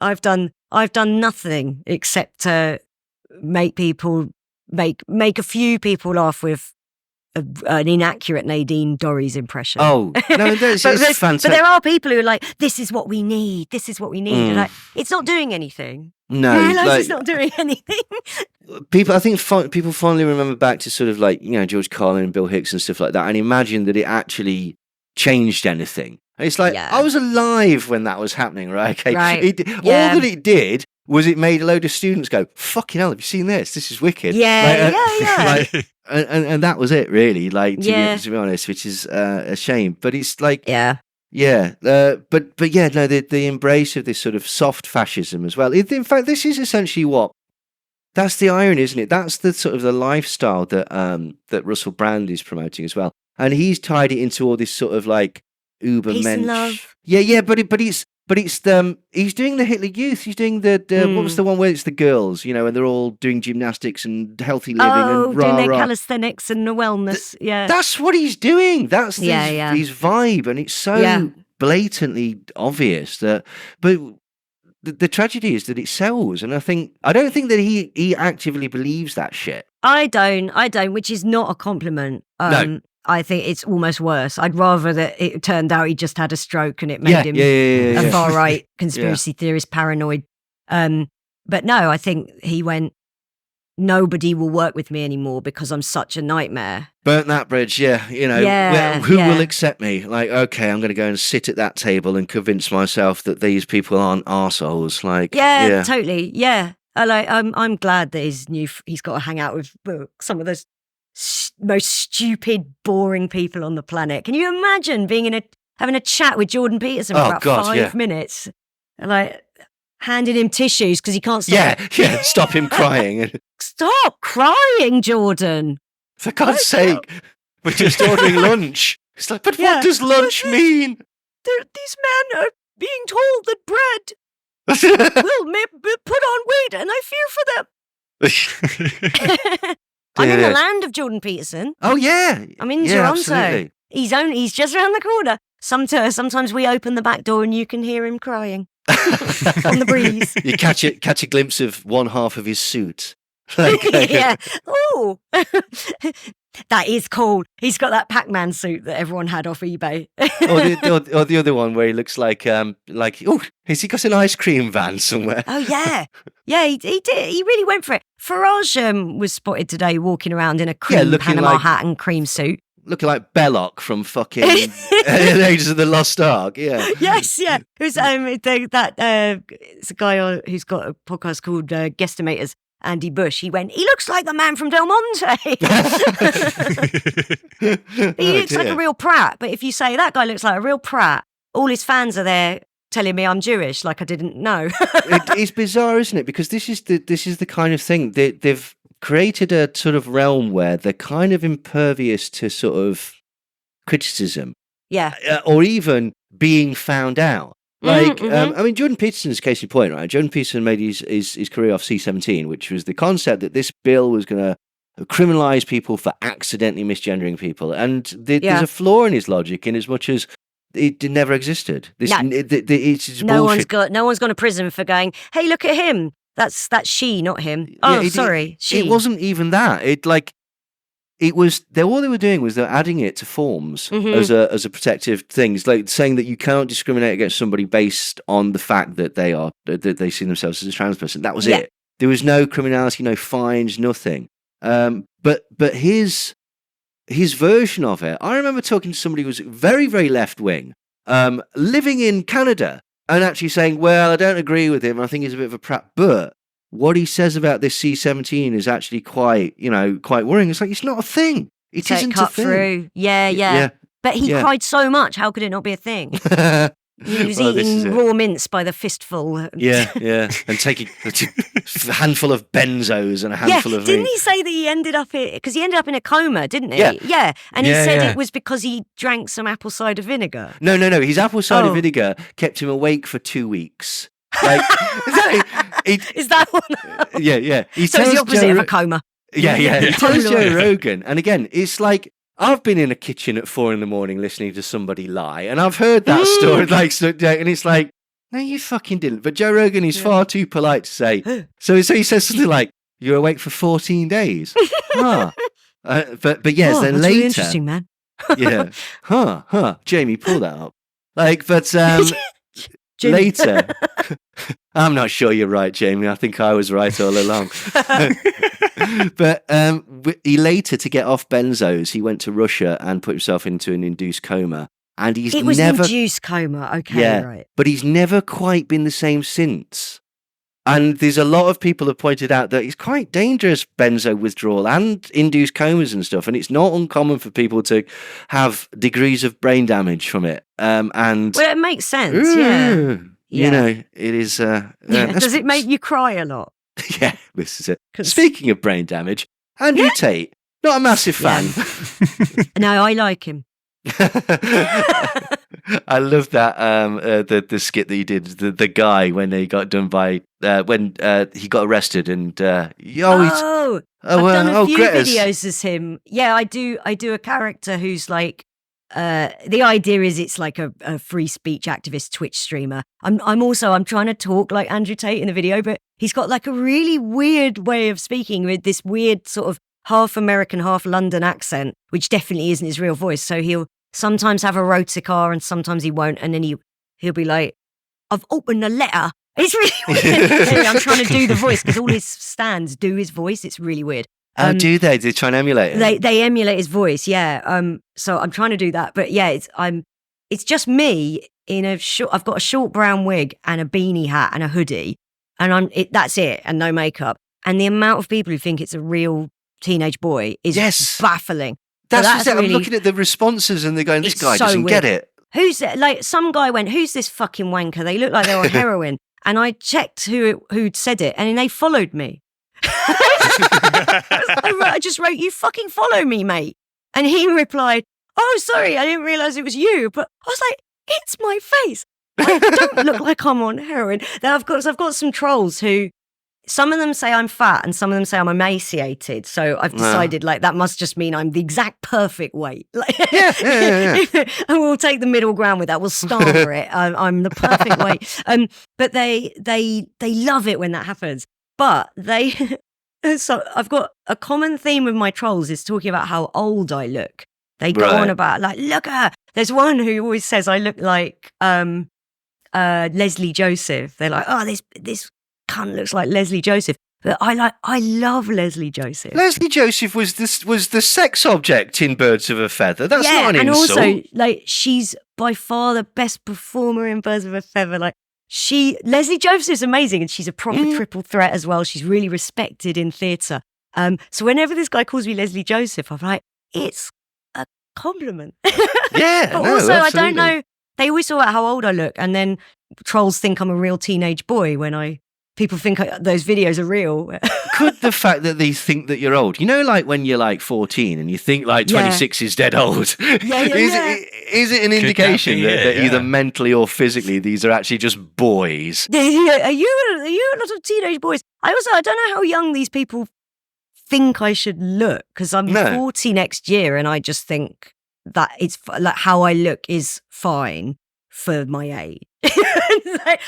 I've done nothing except to make a few people laugh with an inaccurate Nadine Dorries impression. Oh, no, it's fantastic. But there are people who are like, this is what we need. This is what we need. And like, it's not doing anything. No, you realise it's not doing anything. I think people fondly remember back to sort of like, George Carlin and Bill Hicks and stuff like that, and imagine that it actually changed anything. And it's like, I was alive when that was happening, right? Okay. Right. All that it did was it made a load of students go, fucking hell, have you seen this? This is wicked. Yeah. And that was it, really, like, to be honest, which is a shame. But it's like... but the embrace of this sort of soft fascism as well. In fact, this is essentially that's the irony, isn't it? That's the sort of the lifestyle that Russell Brand is promoting as well. And he's tied it into all this sort of like ubermensch. Peace and love. Yeah, but it's he's doing the Hitler Youth. He's doing the what was the one where it's the girls, and they're all doing gymnastics and healthy living and doing their calisthenics and the wellness. That's what he's doing. That's his vibe, and it's so blatantly obvious that. But the tragedy is that it sells, and I don't think that he actively believes that shit. I don't, which is not a compliment. No. I think it's almost worse. I'd rather that it turned out he just had a stroke and it made him a far-right conspiracy theorist, paranoid. But no, I think he went, nobody will work with me anymore because I'm such a nightmare. Burnt that bridge, who will accept me? Like, okay, I'm going to go and sit at that table and convince myself that these people aren't arseholes. Like, totally, yeah. I'm glad that he's got to hang out with some of those most stupid, boring people on the planet. Can you imagine being in having a chat with Jordan Peterson for about 5 minutes, like handing him tissues because he can't stop. Yeah, stop him crying. Stop crying, Jordan. For God's sake, we're just ordering lunch. It's like, but what does lunch mean? These men are being told that bread will put on weight, and I fear for them. I'm in the land of Jordan Peterson. Oh yeah, I'm in Toronto. Absolutely. He's just around the corner. Sometimes we open the back door and you can hear him crying on the breeze. You catch a glimpse of one half of his suit. Yeah. Oh, that is cool. He's got that Pac-Man suit that everyone had off eBay. or the other one where he looks like has he got an ice cream van somewhere? Oh yeah, he did. He really went for it. Farage was spotted today walking around in a cream Panama hat and cream suit. Looking like Belloc from fucking Raiders of the Lost Ark, yeah. Yes, yeah. Who's it's a guy who's got a podcast called Guesstimators, Andy Bush. He looks like the man from Del Monte. He looks like a real prat, but if you say that guy looks like a real prat, all his fans are there telling me I'm Jewish, like I didn't know. It's bizarre, isn't it? Because this is the kind of thing they've created a sort of realm where they're kind of impervious to sort of criticism, or even being found out. Like, I mean, Jordan Peterson's case in point, right? Jordan Peterson made his career off C-17, which was the concept that this bill was going to criminalize people for accidentally misgendering people, and there's a flaw in his logic in as much as it never existed. It's no bullshit. No one's gone to prison for going, hey, look at him. That's she, not him. Oh, sorry, she. It wasn't even that. It was all they were doing was they're adding it to forms as a protective thing. It's like saying that you cannot discriminate against somebody based on the fact that they see themselves as a trans person. That was it. There was no criminality, no fines, nothing. But his version of it, I remember talking to somebody who was very, very left wing, living in Canada, and actually saying, well, I don't agree with him. I think he's a bit of a prat. But what he says about this C-17 is actually quite worrying. It's like, it's not a thing. It isn't cut a thing. Through. Yeah. But he cried so much. How could it not be a thing? He was eating raw mince by the fistful. Yeah. And taking a handful of benzos and a handful of... Didn't he say that he ended up in a coma, didn't he? Yeah. And he said it was because he drank some apple cider vinegar. No. His apple cider vinegar kept him awake for 2 weeks. Like, is that one? Yeah. So it's the opposite of a coma. Yeah. He tells Joe Rogan, and again, it's like, I've been in a kitchen at 4 a.m. listening to somebody lie, and I've heard that story, and it's like, no, you fucking didn't. But Joe Rogan is far too polite to say. So he says something like, "You're awake for 14 days." But yes, then that's later, really interesting, man. Jamie, pull that up. Later, I'm not sure you're right, Jamie. I think I was right all along. But he later, to get off benzos, he went to Russia and put himself into an induced coma. And it was an induced coma, okay, right. But he's never quite been the same since. And there's a lot of people have pointed out that it's quite dangerous, benzo withdrawal and induced comas and stuff. And it's not uncommon for people to have degrees of brain damage from it. Well, it makes sense, yeah. You know, it is... Does it make you cry a lot? Yeah, this is it. Speaking of brain damage, Andrew Tate, not a massive fan. No, I like him. I love that the skit that he did, the guy when he got done by when he got arrested and I've done a few videos as him. Yeah, I do a character who's like the idea is it's like a free speech activist Twitch streamer. I'm trying to talk like Andrew Tate in the video, but he's got like a really weird way of speaking with this weird sort of half American, half London accent, which definitely isn't his real voice. So he'll sometimes have a roticar and sometimes he won't. And then he'll be like, I've opened a letter. It's really weird. Anyway, I'm trying to do the voice because all his stands do his voice. It's really weird. Oh, do they? Do they try and emulate it? They emulate his voice, yeah. So I'm trying to do that. But yeah, it's just me in I've got a short brown wig and a beanie hat and a hoodie. And that's it. And no makeup. And the amount of people who think it's a real teenage boy is baffling. That's really, I'm looking at the responses and they're going, this guy doesn't get it. who's it? Like some guy went, who's this fucking wanker? They look like they're on heroin. And I checked who'd said it, and then they followed me. I just wrote, you fucking follow me, mate. And he replied, oh, sorry, I didn't realise it was you. But I was like, it's my face. I don't look like I'm on heroin. Then I've got some trolls who, some of them say I'm fat and some of them say I'm emaciated. So I've decided like that must just mean I'm the exact perfect weight. Like, Yeah. and we'll take the middle ground with that. We'll star for it. I'm the perfect weight. But they love it when that happens. But so I've got a common theme with my trolls is talking about how old I look. They go on about like, look at her. There's one who always says I look like Leslie Joseph. They're like, oh, this cunt looks like Leslie Joseph. But I love Leslie Joseph. Leslie Joseph was the sex object in Birds of a Feather. That's not an insult. And also, like, she's by far the best performer in Birds of a Feather. Like, Leslie Joseph is amazing, and she's a proper triple threat as well. She's really respected in theatre. So whenever this guy calls me Leslie Joseph, I'm like, it's a compliment. Yeah, but no, also, absolutely. I don't know. They always talk about how old I look, and then trolls think I'm a real teenage boy when people think those videos are real. Could the fact that they think that you're old, like when you're like 14 and you think like 26 is dead old, is it an indication that either mentally or physically these are actually just boys? Are you a lot of teenage boys? I don't know how young these people think I should look, because I'm 40 next year and I just think that it's like how I look is fine for my age. Like,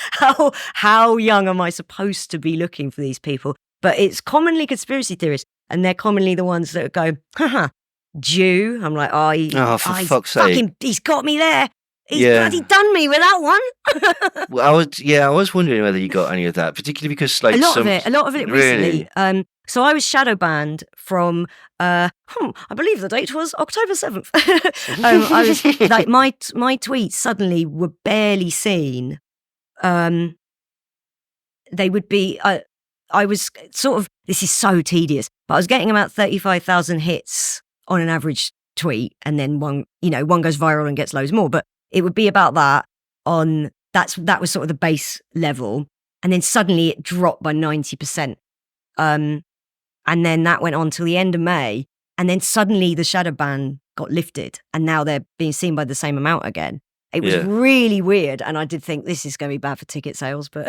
how young am I supposed to be looking for these people? But it's commonly conspiracy theorists, and they're commonly the ones that go, haha, Jew. I'm like, for fuck's sake. He's got me there. He's bloody done me with that one. Well, I was wondering whether you got any of that, particularly because like a lot of it recently. Really? So I was shadow banned from, I believe the date was October 7th. I was like, my tweets suddenly were barely seen. They would be, I was sort of, this is so tedious, but I was getting about 35,000 hits on an average tweet, and then one goes viral and gets loads more. But it would be about that that was sort of the base level. And then suddenly it dropped by 90%. And then that went on till the end of May. And then suddenly the shadow ban got lifted. And now they're being seen by the same amount again. It was really weird. And I did think this is going to be bad for ticket sales. But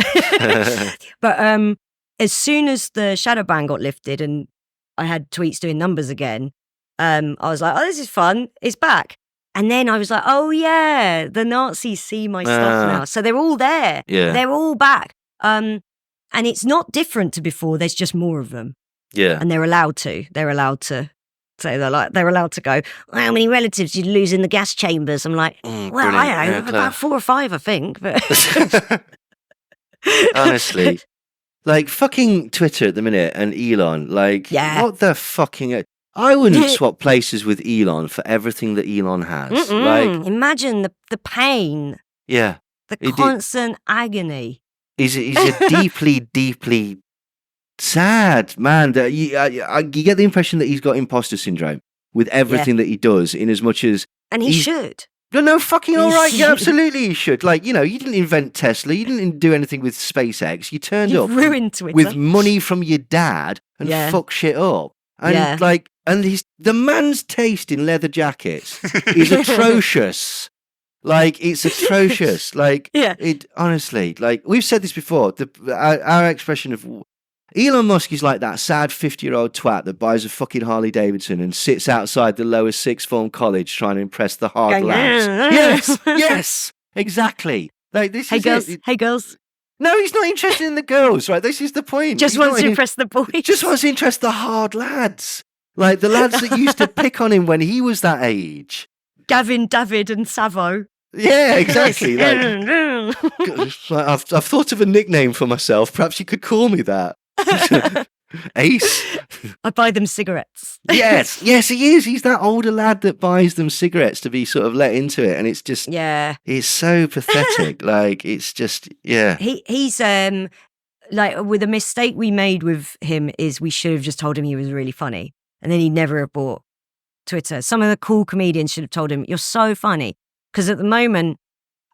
as soon as the shadow ban got lifted and I had tweets doing numbers again, I was like, oh, this is fun. It's back. And then I was like, oh, yeah, the Nazis see my stuff now. So they're all there. Yeah. They're all back. And it's not different to before. There's just more of them. Yeah. And they're allowed to. So they're allowed to go, well, how many relatives did you lose in the gas chambers? I'm like, well, brilliant. I don't know, about 4 or 5, I think. But honestly, like fucking Twitter at the minute and Elon, like, what the fucking... I wouldn't swap places with Elon for everything that Elon has. Like, imagine the pain. Yeah. The constant agony. He's a deeply, deeply sad man. That you get the impression that he's got imposter syndrome with everything that he does, in as much as... And he should. No, fucking all right. Yeah, absolutely he should. Like, you didn't invent Tesla. You didn't do anything with SpaceX. You turned up ruined Twitter with money from your dad and fucked shit up. And the man's taste in leather jackets is atrocious. Like, it's atrocious. Like, it honestly, like, we've said this before. Our expression of Elon Musk is like that sad 50-year-old twat that buys a fucking Harley Davidson and sits outside the lower sixth form college trying to impress the hard lads. Yes, exactly. Like, this is Hey girls. No, he's not interested in the girls, right? This is the point. Just wants to impress the boys. Just wants to impress the hard lads. Like the lads that used to pick on him when he was that age. Gavin, David and Savo. Yeah, exactly. Like, I've thought of a nickname for myself. Perhaps you could call me that. Ace. I buy them cigarettes. Yes, he is. He's that older lad that buys them cigarettes to be sort of let into it, and it's just it's so pathetic. Like, it's just He's like, with a mistake we made with him is we should have just told him he was really funny, and then he'd never have bought Twitter. Some of the cool comedians should have told him, "You're so funny." Because at the moment,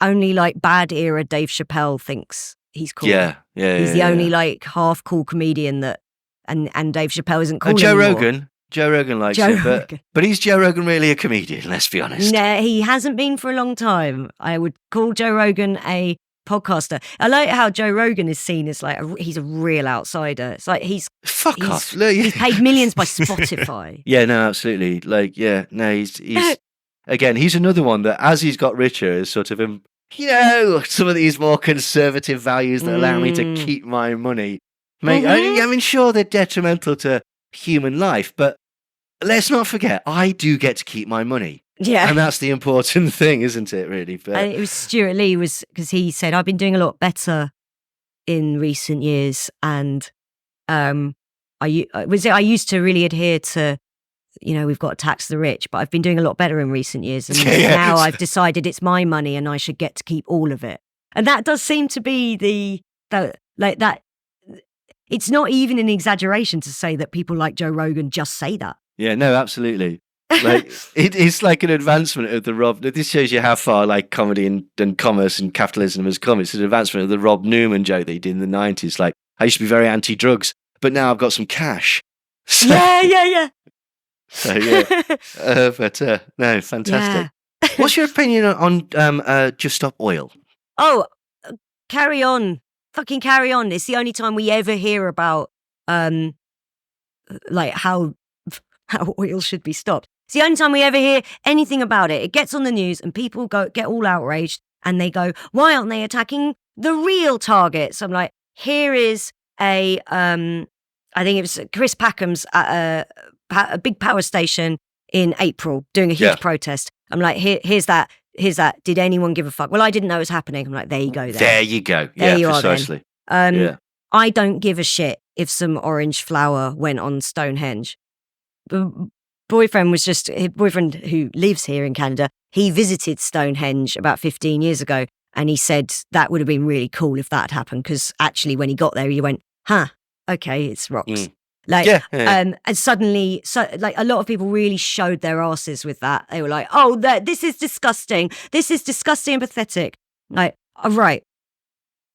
only like bad era Dave Chappelle thinks he's cool. Yeah. He's the only like half cool comedian that, and Dave Chappelle isn't cool Joe anymore. Joe Rogan likes it, but is Joe Rogan really a comedian? Let's be honest. No, he hasn't been for a long time. I would call Joe Rogan a podcaster. I like how Joe Rogan is seen as like he's a real outsider. It's like he's off. He's paid millions by Spotify. Yeah, no, absolutely. Like, yeah, no, he's again, he's another one that as he's got richer is sort of, some of these more conservative values that allow me to keep my money. I mean, sure, they're detrimental to human life, but let's not forget, I do get to keep my money. Yeah. And that's the important thing, isn't it, really? But it was Stuart Lee because he said, I've been doing a lot better in recent years. And I used to really adhere to, we've got to tax the rich, but I've been doing a lot better in recent years. And now I've decided it's my money and I should get to keep all of it. And that does seem to be that. It's not even an exaggeration to say that people like Joe Rogan just say that. Yeah, no, absolutely. Like it's like an advancement of the Rob. This shows you how far like comedy and commerce and capitalism has come. It's an advancement of the Rob Newman joke that he did in the 90s. Like, I used to be very anti-drugs, but now I've got some cash. So, yeah. So yeah, but no, fantastic. Yeah. What's your opinion on Just Stop Oil? Oh, carry on. Fucking carry on. It's the only time we ever hear about like how oil should be stopped. It's the only time we ever hear anything about it. It gets on the news and people get all outraged and they go, why aren't they attacking the real targets? I'm like, here is I think it was Chris Packham's at a big power station in April doing a huge protest. I'm like, here's that. Did anyone give a fuck? Well, I didn't know it was happening. I'm like, there you go. There you go. There you precisely. Are then. I don't give a shit if some orange flower went on Stonehenge. Boyfriend who lives here in Canada, he visited Stonehenge about 15 years ago and he said that would have been really cool if that had happened because actually when he got there, he went, okay, it's rocks. And suddenly, like a lot of people really showed their asses with that. They were like, "Oh, this is disgusting. This is disgusting and pathetic." Like, right.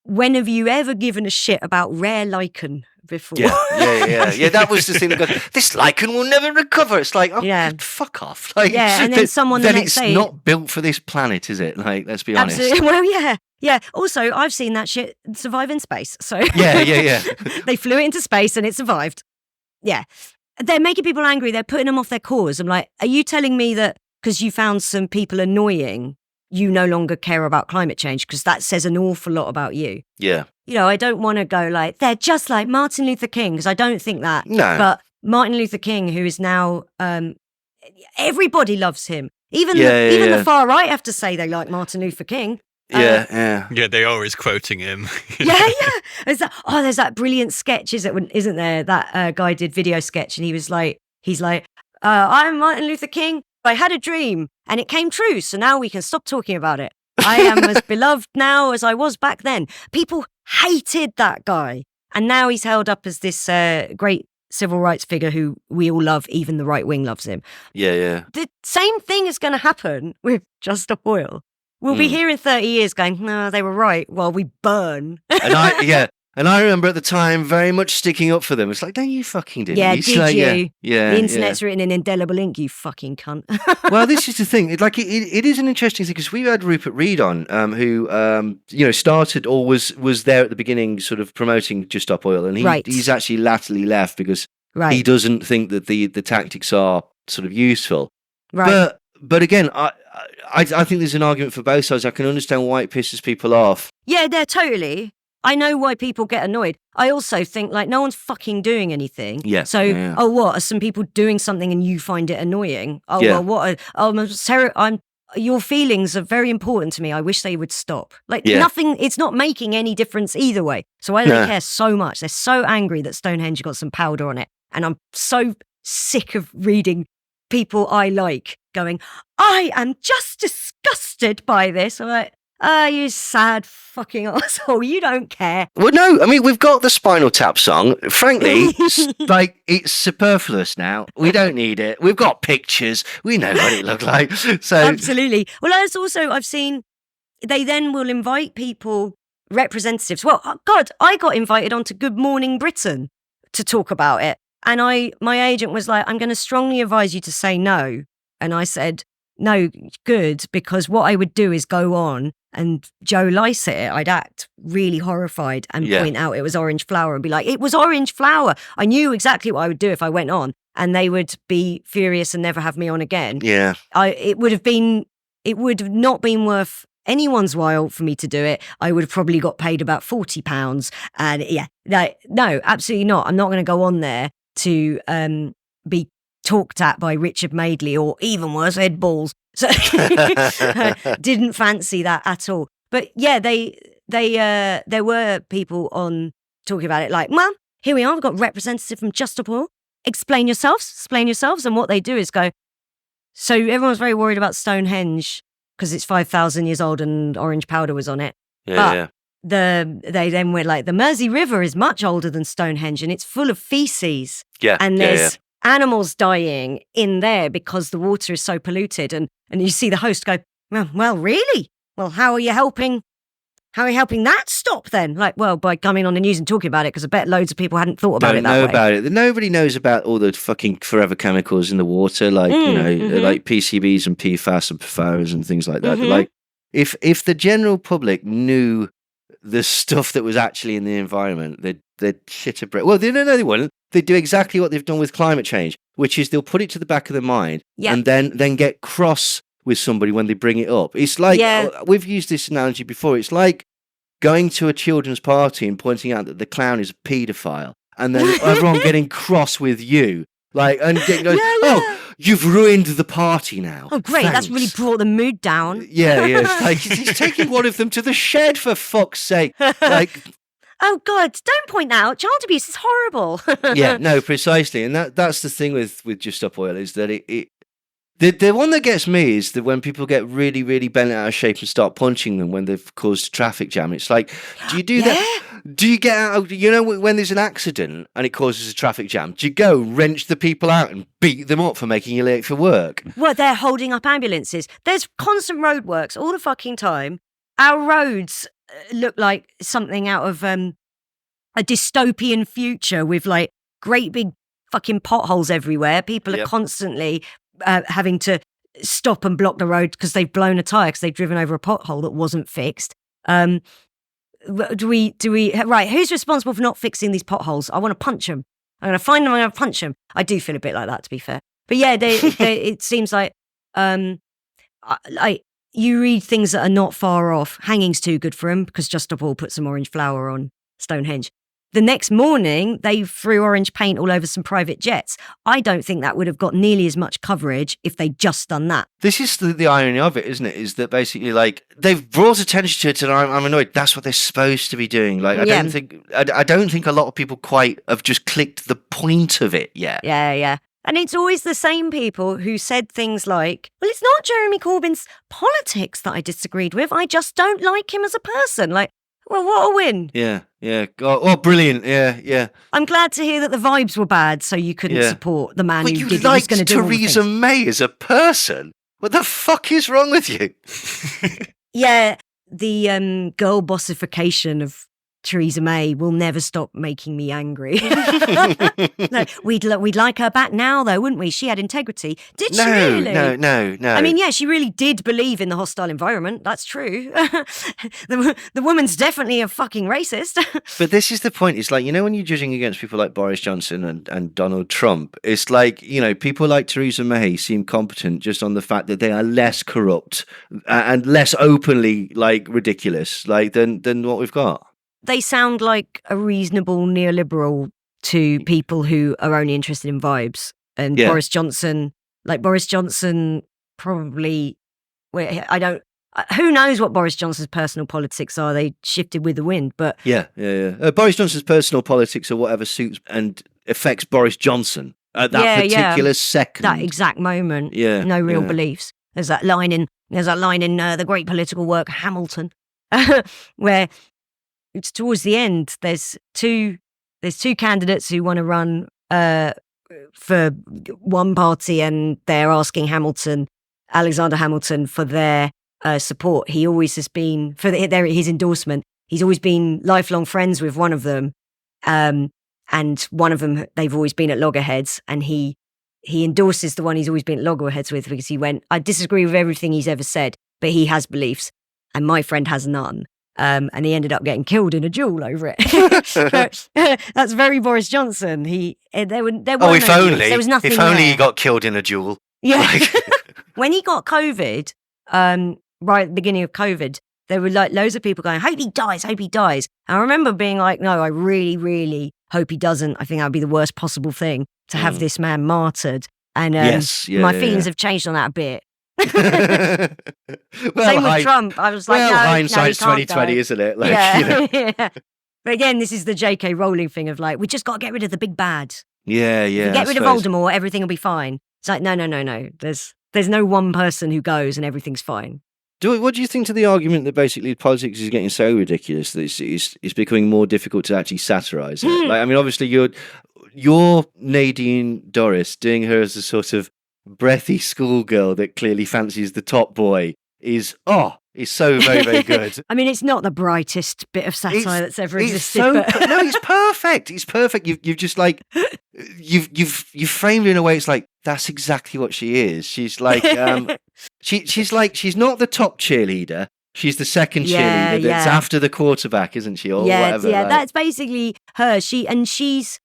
When have you ever given a shit about rare lichen before? Yeah. That was the thing. This lichen will never recover. It's like, fuck off. Like, and then someone the next day, it's not built for this planet, is it? Like, let's be honest. Absolutely. Well, yeah. Also, I've seen that shit survive in space. So yeah. They flew it into space and it survived. Yeah. They're making people angry. They're putting them off their cause. I'm like, are you telling me that because you found some people annoying, you no longer care about climate change? Because that says an awful lot about you. Yeah. I don't want to go like, they're just like Martin Luther King, because I don't think that. No. But Martin Luther King, who is now, everybody loves him. Even the far right have to say they like Martin Luther King. Yeah, they're always quoting him. Yeah. There's that brilliant sketch, isn't there? That guy did video sketch, and he's like, I'm Martin Luther King. I had a dream, and it came true. So now we can stop talking about it. I am as beloved now as I was back then. People hated that guy, and now he's held up as this great civil rights figure who we all love. Even the right wing loves him. Yeah. The same thing is going to happen with Just Stop Oil. We'll be here in 30 years going, no, they were right, while we burn. And I remember at the time very much sticking up for them. It's like, no, you fucking didn't. Yeah, did you? Yeah. The internet's written in indelible ink, you fucking cunt. Well, this is the thing. It is an interesting thing because we had Rupert Reed on, who started or was there at the beginning, sort of promoting Just Stop Oil, and he's actually latterly left because he doesn't think that the tactics are sort of useful. Right. But again, I think there's an argument for both sides. I can understand why it pisses people off. Yeah, totally. I know why people get annoyed. I also think, like, no one's fucking doing anything. Yeah. So, what? Are some people doing something and you find it annoying? Oh, well, what? Your feelings are very important to me. I wish they would stop. Like, nothing, it's not making any difference either way. So I don't care so much. They're so angry that Stonehenge got some powder on it. And I'm so sick of reading people I like going, I am just disgusted by this. I'm like, You sad fucking asshole. You don't care. Well, no, I mean, we've got the Spinal Tap song. Frankly, it's superfluous now. We don't need it. We've got pictures. We know what it looked like. So Absolutely. Well, there's also, I've seen, they then will invite people, representatives. Well, God, I got invited onto Good Morning Britain to talk about it. And my agent was like, I'm going to strongly advise you to say no. And I said, no, good, because what I would do is go on and Joe Lycett it. I'd act really horrified and point out it was orange flower and be like, it was orange flower. I knew exactly what I would do if I went on, and they would be furious and never have me on again. Yeah. It would have not been worth anyone's while for me to do it. I would have probably got paid about £40. And no, absolutely not. I'm not going to go on there to be talked at by Richard Madeley or even worse, Ed Balls. So didn't fancy that at all. But yeah, there were people on talking about it like, well, here we are, we've got a representative from Just Stop Oil. Explain yourselves. And what they do is go, so everyone's very worried about Stonehenge because it's 5,000 years old and orange powder was on it. They then went like, the Mersey River is much older than Stonehenge and it's full of feces. Yeah. And there's animals dying in there because the water is so polluted. And you see the host go, well, really? Well, how are you helping that stop then? Like, well, by coming on the news and talking about it, because I bet loads of people hadn't thought about it that way. Don't know about it. Nobody knows about all the fucking forever chemicals in the water, like, like PCBs and PFAS and PFAS and things like that. Like, if the general public knew the stuff that was actually in the environment, they'd shit a brick. Well, no, they wouldn't. They do exactly what they've done with climate change, which is they'll put it to the back of their mind and then get cross with somebody when they bring it up. It's like, we've used this analogy before, it's like going to a children's party and pointing out that the clown is a paedophile and then everyone getting cross with you. Like, and going, oh, you've ruined the party now. Oh, great. Thanks. That's really brought the mood down. Yeah. It's like, he's taking one of them to the shed, for fuck's sake. Like, oh, God, don't point that out. Child abuse is horrible. Yeah, no, precisely. And that's the thing with Just Stop Oil, is that the one that gets me is that when people get really, really bent out of shape and start punching them when they've caused a traffic jam. It's like, do you do that? Do you get out, when there's an accident and it causes a traffic jam, do you go wrench the people out and beat them up for making you late for work? Well, they're holding up ambulances. There's constant roadworks all the fucking time. Our roads look like something out of a dystopian future with like great big fucking potholes everywhere. People are constantly having to stop and block the road because they've blown a tyre because they've driven over a pothole that wasn't fixed. Do we right, who's responsible for not fixing these potholes? I want to punch them. I'm going to find them, I'm going to punch them. I do feel a bit like that, to be fair. But yeah, it seems like you read things that are not far off. Hanging's too good for them because Just Stop Oil put some orange flower on Stonehenge. The next morning, they threw orange paint all over some private jets. I don't think that would have got nearly as much coverage if they'd just done that. This is the irony of it, isn't it? Is that basically, like, they've brought attention to it, and I'm annoyed. That's what they're supposed to be doing. Like, I don't think a lot of people quite have just clicked the point of it yet. Yeah. And it's always the same people who said things like, well, it's not Jeremy Corbyn's politics that I disagreed with. I just don't like him as a person. Like, well, what a win. Yeah. Oh, brilliant. Yeah. I'm glad to hear that the vibes were bad, so you couldn't support the man who did you was going to do Theresa May as a person? What the fuck is wrong with you? Yeah, the girl bossification of Theresa May will never stop making me angry. No, we'd like her back now, though, wouldn't we? She had integrity. Did she really? No. I mean, yeah, she really did believe in the hostile environment. That's true. The woman's definitely a fucking racist. But this is the point. It's like, when you're judging against people like Boris Johnson and Donald Trump, it's like, people like Theresa May seem competent just on the fact that they are less corrupt and less openly, like, ridiculous, like, than what we've got. They sound like a reasonable neoliberal to people who are only interested in vibes. And Boris Johnson probably, who knows what Boris Johnson's personal politics are? They shifted with the wind, but... Yeah. Boris Johnson's personal politics are whatever suits and affects Boris Johnson at that particular second. That exact moment. Yeah. No real beliefs. There's that line in the great political work Hamilton, where it's towards the end. There's two candidates who want to run for one party, and they're asking Alexander Hamilton, for their support. He always has been his endorsement. He's always been lifelong friends with one of them, and one of them they've always been at loggerheads, and he endorses the one he's always been at loggerheads with because he went, I disagree with everything he's ever said, but he has beliefs, and my friend has none. And he ended up getting killed in a duel over it. That's very Boris Johnson. There was nothing. If only he got killed in a duel. Yeah. When he got COVID, right at the beginning of COVID, there were like loads of people going, hope he dies. And I remember being like, no, I really, really hope he doesn't. I think that would be the worst possible thing to have this man martyred. And my feelings have changed on that a bit. Same with Trump. I was like, no, hindsight's 2020, isn't it? Like, yeah. But again, this is the J.K. Rowling thing of like, we just got to get rid of the big bad. Yeah. If we get rid of Voldemort, everything will be fine. It's like, no. There's no one person who goes and everything's fine. What do you think to the argument that basically politics is getting so ridiculous that it's becoming more difficult to actually satirise it? Like, I mean, obviously, you're Nadine Dorries, doing her as a sort of breathy schoolgirl that clearly fancies the top boy is so very, very good. I mean, it's not the brightest bit of satire that's ever existed. No, it's perfect. It's perfect. You've just like you've framed it in a way. It's like that's exactly what she is. She's like she's not the top cheerleader. She's the second cheerleader that's after the quarterback, isn't she? Or whatever. Yeah, that's basically her. She's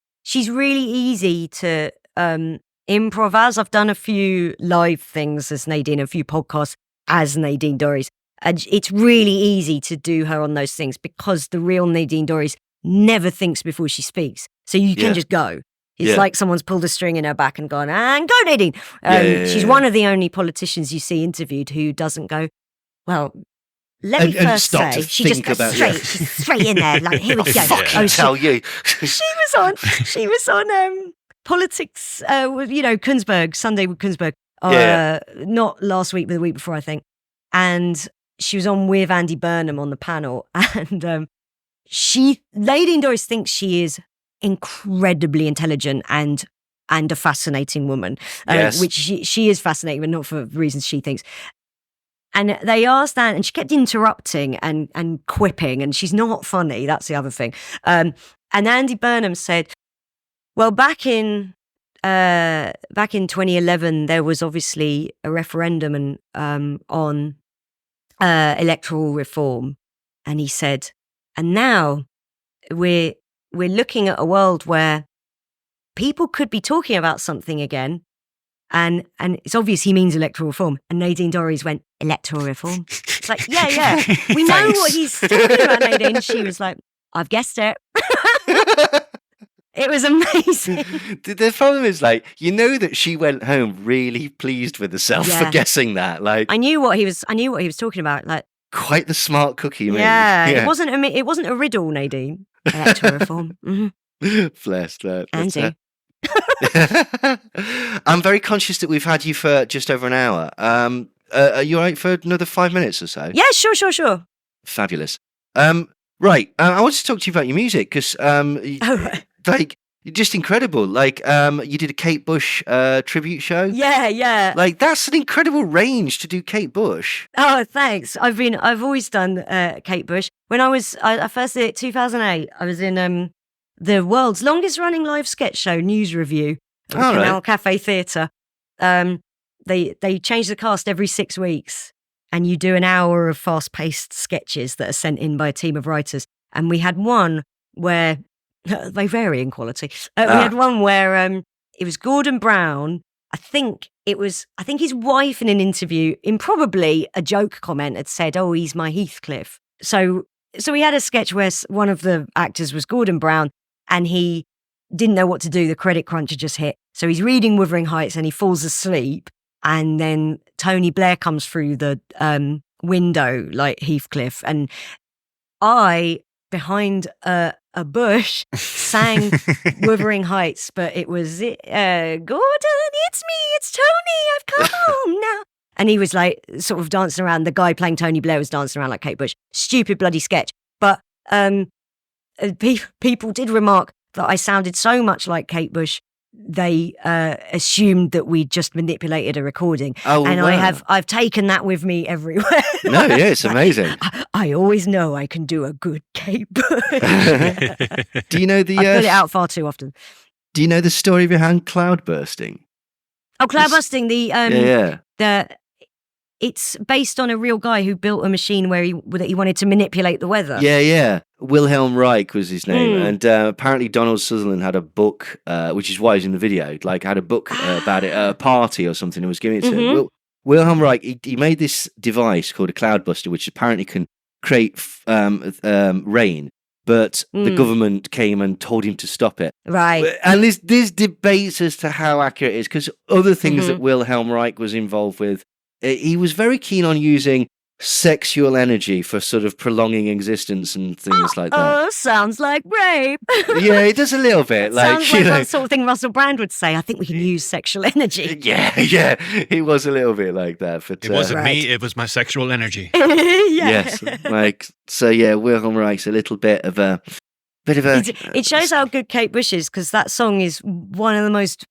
really easy to improv as. I've done a few live things as Nadine, a few podcasts as Nadine Dorries. And it's really easy to do her on those things because the real Nadine Dorries never thinks before she speaks. So you can just go. It's like someone's pulled a string in her back and gone, and go, Nadine. She's one of the only politicians you see interviewed who doesn't go, well, let me first say, she's straight in there, like, here we go. Tell you. She was on politics, Kunzberg, Sunday with Kunzberg. Not last week, but the week before, I think. And she was on with Andy Burnham on the panel. And Nadine Dorries thinks she is incredibly intelligent and a fascinating woman, which she is fascinating, but not for reasons she thinks. And they asked Anne, and she kept interrupting and quipping, and she's not funny. That's the other thing. And Andy Burnham said, well, back in 2011, there was obviously a referendum on electoral reform, and he said, and now we're looking at a world where people could be talking about something again, and it's obvious he means electoral reform. And Nadine Dorries went, electoral reform? It's like, yeah, we know what he's talking about, Nadine. She was like, I've guessed it. It was amazing. The problem is, like, you know that she went home really pleased with herself for guessing that. Like, I knew what he was talking about. Like, quite the smart cookie, mate. Yeah. It wasn't a riddle, Nadine. Electoral reform. Mm-hmm. Bless that. Andy. I'm very conscious that we've had you for just over an hour. Are you all right for another 5 minutes or so? Yeah, sure. Fabulous. Right. I want to talk to you about your music because, like, you're just incredible. Like, you did a Kate Bush tribute show. Yeah. Like, that's an incredible range to do Kate Bush. Oh, thanks. I've always done Kate Bush. When I first did it 2008, I was in the world's longest running live sketch show, News Review, at the Canal Cafe Theatre. They change the cast every 6 weeks, and you do an hour of fast-paced sketches that are sent in by a team of writers. And we had one where they vary in quality. We had one where it was Gordon Brown. I think his wife in an interview, in probably a joke comment, had said, "Oh, he's my Heathcliff." So we had a sketch where one of the actors was Gordon Brown, and he didn't know what to do. The credit crunch had just hit, so he's reading Wuthering Heights and he falls asleep. And then Tony Blair comes through the window like Heathcliff, and I, behind a bush, sang Wuthering Heights, but it was Gordon, it's me, it's Tony, I've come home now. And he was like sort of dancing around. The guy playing Tony Blair was dancing around like Kate Bush. Stupid bloody sketch. But people did remark that I sounded so much like Kate Bush, they assumed that we just manipulated a recording. Oh, and wow. I've taken that with me everywhere. No, yeah, it's amazing. I always know I can do a good Kate Bush. Do you know the? I put it out far too often. Do you know the story behind cloud bursting? Oh, cloud busting. Yeah. It's based on a real guy who built a machine where he wanted to manipulate the weather. Yeah. Wilhelm Reich was his name. And apparently Donald Sutherland had a book, which is why he's in the video, like had a book about it at a party or something and was giving it to him. Wilhelm Reich, he made this device called a cloudbuster, which apparently can create rain. But the government came and told him to stop it. Right. And there's debates as to how accurate it is, because other things that Wilhelm Reich was involved with, he was very keen on using sexual energy for sort of prolonging existence and things like that. Oh, sounds like rape. Yeah, it does a little bit. Sounds like that sort of thing Russell Brand would say. I think we can use sexual energy. Yeah, it was a little bit like that. But it wasn't me, it was my sexual energy. Yes, Wilhelm Reich's a little bit of a... It shows how good Kate Bush is, because that song is one of the most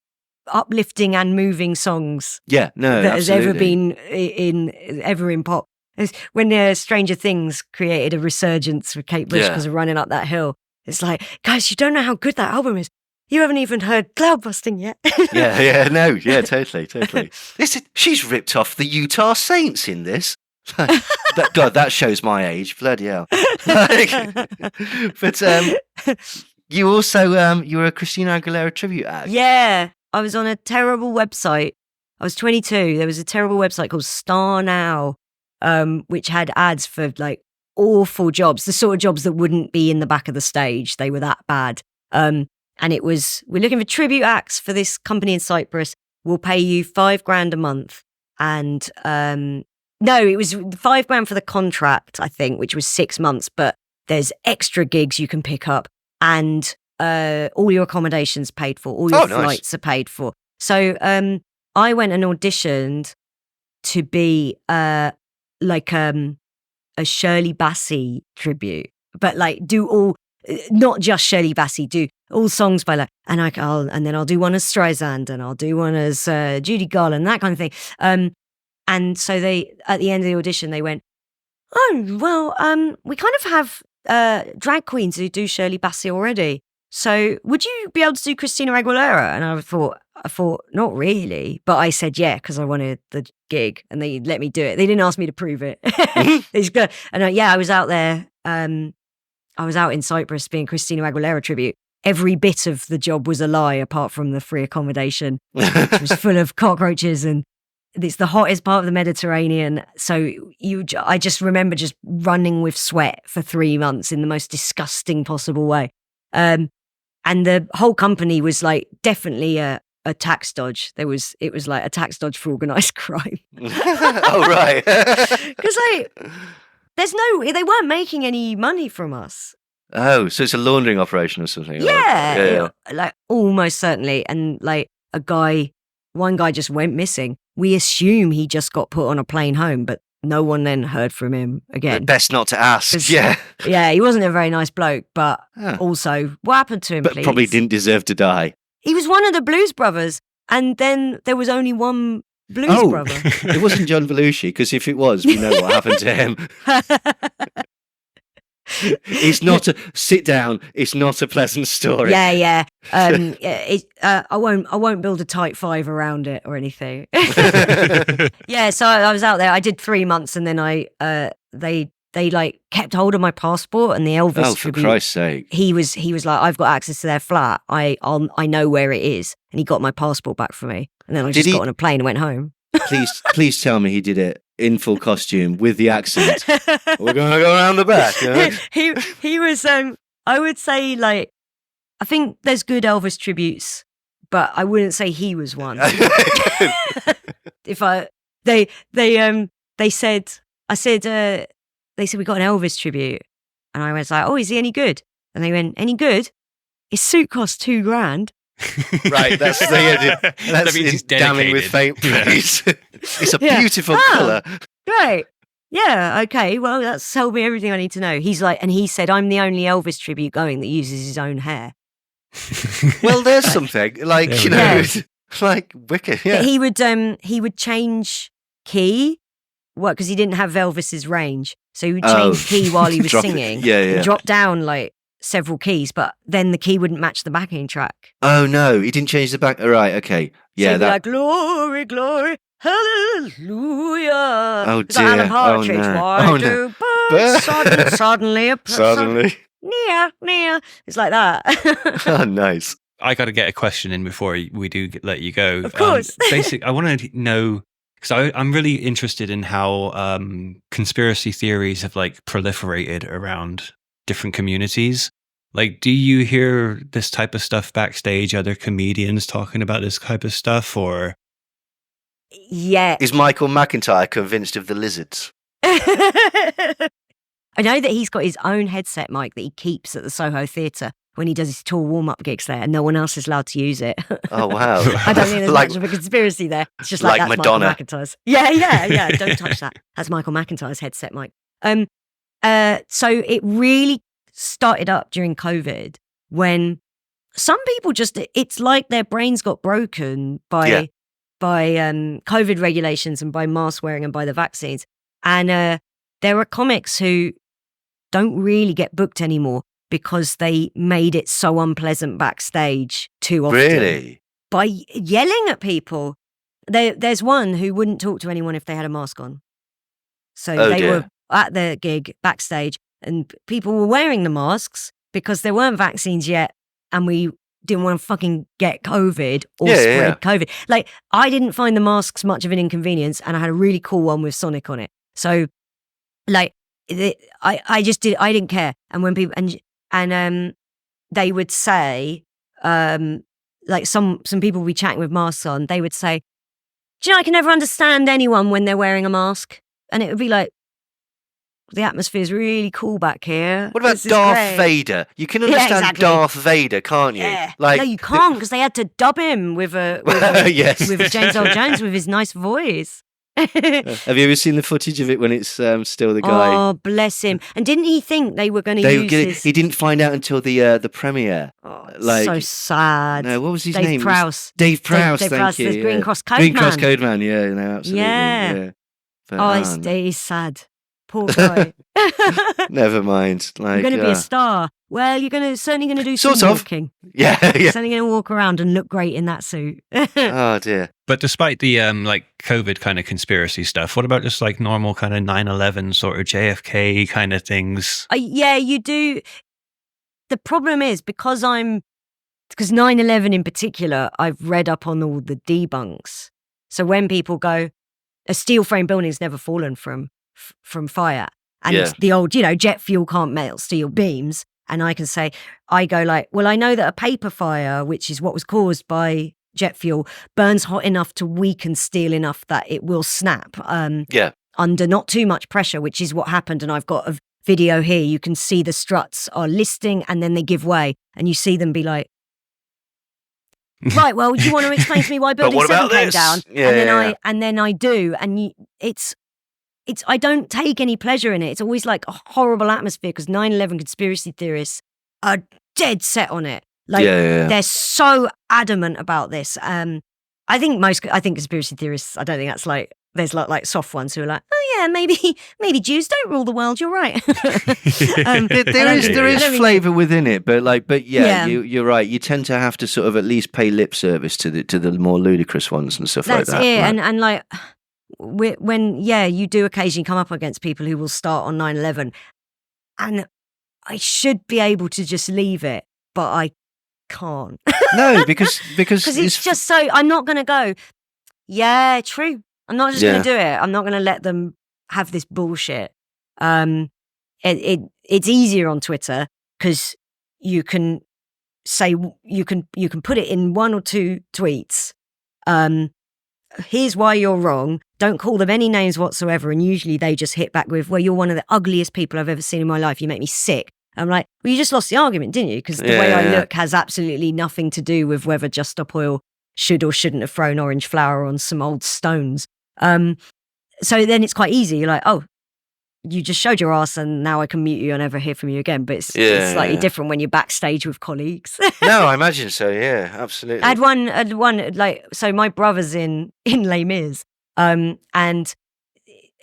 uplifting and moving songs that has ever been in pop. When Stranger Things created a resurgence with Kate Bush because of Running Up That Hill, it's like, guys, you don't know how good that album is. You haven't even heard Cloud Busting yet. Totally. Listen, she's ripped off the Utah Saints in this. that shows my age. Bloody hell. But you also you were a Christina Aguilera tribute act. Yeah. I was on a terrible website. I was 22. There was a terrible website called Star Now, which had ads for like awful jobs, the sort of jobs that wouldn't be in the back of the stage. They were that bad. And it was, we're looking for tribute acts for this company in Cyprus. We'll pay you $5,000 a month. And no, it was $5,000 for the contract, I think, which was 6 months. But there's extra gigs you can pick up, and all your accommodations paid for, all your flights are paid for. So I went and auditioned to be like a Shirley Bassey tribute, but like do all, not just Shirley Bassey, do all songs by like, and then I'll do one as Streisand, and I'll do one as Judy Garland, that kind of thing. And so they, at the end of the audition, they went, oh well, we kind of have drag queens who do Shirley Bassey already. So would you be able to do Christina Aguilera? And I thought, not really. But I said, yeah, because I wanted the gig, and they let me do it. They didn't ask me to prove it. It's good. And I was out there. I was out in Cyprus being Christina Aguilera tribute. Every bit of the job was a lie, apart from the free accommodation, which was full of cockroaches, and it's the hottest part of the Mediterranean. So I just remember just running with sweat for 3 months in the most disgusting possible way. And the whole company was like definitely a tax dodge. It was like a tax dodge for organised crime. Oh, right. Because they weren't making any money from us. Oh, so it's a laundering operation or something? Yeah. Like almost certainly. And like one guy just went missing. We assume he just got put on a plane home, but no one then heard from him again. Best not to ask. Yeah. Yeah, he wasn't a very nice bloke, but also, what happened to him, but please? Probably didn't deserve to die. He was one of the Blues Brothers, and then there was only one Blues Brother. It wasn't John Belushi, because if it was, we know what happened to him. It's not sit down. It's not a pleasant story. Yeah. I won't build a tight five around it or anything. Yeah, so I was out there. I did 3 months, and then they like kept hold of my passport, and the Elvis. Oh, for Christ's sake! He was like, I've got access to their flat. I know where it is, and he got my passport back for me. And then I just got on a plane and went home. Please tell me he did it in full costume with the accent. We're going to go around the back. He was, I would say, like, I think there's good Elvis tributes, but I wouldn't say he was one. They said we got an Elvis tribute, and I was like, oh, is he any good? And they went, any good? His suit cost $2,000. Right, that's That means he's damning with faint praise. It's a beautiful colour. Great. Yeah, okay. Well, that's told me everything I need to know. He's like, and he said, I'm the only Elvis tribute going that uses his own hair. Well, there's something like, you know, like wicked. Yeah. But he would change key, because he didn't have Elvis's range. So he would change key while he was singing. Yeah. Drop down like several keys, but then the key wouldn't match the backing track. Oh no, he didn't change the back. All right, okay. Yeah, so he'd be like, glory, glory, hallelujah. Oh it's like dear. Alan Partridge. Why do birds suddenly Suddenly. near. It's like that. Oh, nice. I got to get a question in before we do let you go. Of course. I want to know, because I'm really interested in how conspiracy theories have like proliferated around different communities. Like, do you hear this type of stuff backstage? Other comedians talking about this type of stuff, or? Yeah. Is Michael McIntyre convinced of the lizards? I know that he's got his own headset mic that he keeps at the Soho Theatre when he does his tour warm-up gigs there, and no one else is allowed to use it. Oh, wow. I don't think there's much of a conspiracy there. It's just like that's Madonna. Michael McIntyre's. Yeah. Don't touch that. That's Michael McIntyre's headset mic. So it really started up during COVID when some people it's like their brains got broken by COVID regulations and by mask wearing and by the vaccines. And there are comics who don't really get booked anymore because they made it so unpleasant backstage too often. Really? By yelling at people. There's one who wouldn't talk to anyone if they had a mask on. So they were at the gig backstage and people were wearing the masks because there weren't vaccines yet and we didn't want to fucking get COVID or spread COVID. Like, I didn't find the masks much of an inconvenience and I had a really cool one with Sonic on it. So, like, I didn't care. And when people, and they would say, like some people would be chatting with masks on, they would say, do you know, I can never understand anyone when they're wearing a mask. And it would be like, the atmosphere's really cool back here. What about Darth Vader? You can understand Darth Vader, can't you? Yeah. Like, no, you can't, because they had to dub him with with James Earl Jones with his nice voice. Have you ever seen the footage of it when it's still the guy? Oh, bless him! And didn't he think they were going to use his... He didn't find out until the premiere. Oh, like, so sad. No, what was his Dave name? Prowse. Dave Prowse. Dave Thank Prowse, you. the Green Cross Code Green Man. Cross Code Man. Yeah, no, absolutely. Yeah. But, He's sad. Poor guy. Never mind. Like, you're going to be a star. Well, you're certainly going to do sort some of walking. Yeah. Certainly going to walk around and look great in that suit. Oh dear. But despite the like COVID kind of conspiracy stuff, what about just like normal kind of 9/11 sort of JFK kind of things? Yeah, you do. The problem is because 9/11 in particular, I've read up on all the debunks. So when people go, a steel frame building's never fallen from fire, and the old, jet fuel can't melt steel beams, and I go like, well, I know that a paper fire, which is what was caused by jet fuel, burns hot enough to weaken steel enough that it will snap under not too much pressure, which is what happened. And I've got a video here. You can see the struts are listing and then they give way, and you see them be like, right, well, do you want to explain to me why building 7 came down? And then I do, and it's I don't take any pleasure in it. It's always like a horrible atmosphere because 9/11 conspiracy theorists are dead set on it. Like they're so adamant about this. I think conspiracy theorists, I don't think that's like, there's like soft ones who are like, oh yeah, maybe Jews don't rule the world. You're right. There is flavour within it, but you're right. You tend to have to sort of at least pay lip service to the more ludicrous ones and stuff like that. That's it. Right? And like when you do occasionally come up against people who will start on 9/11, and I should be able to just leave it, but I can't. No, because it's just so, I'm not going to go, yeah, true. I'm not just going to do it. I'm not going to let them have this bullshit. It's easier on Twitter because you can say, you can put it in 1 or 2 tweets. Here's why you're wrong. Don't call them any names whatsoever. And usually they just hit back with, well, you're one of the ugliest people I've ever seen in my life. You make me sick. I'm like, well, you just lost the argument, didn't you? Because the way I look has absolutely nothing to do with whether Just Stop Oil should or shouldn't have thrown orange flour on some old stones. So then it's quite easy. You're like, oh, you just showed your ass and now I can mute you and never hear from you agagan. But it's slightly different when you're backstage with colleagues. No, I imagine so. Yeah, absolutely. I had one like, so my brother's in Les Mis, and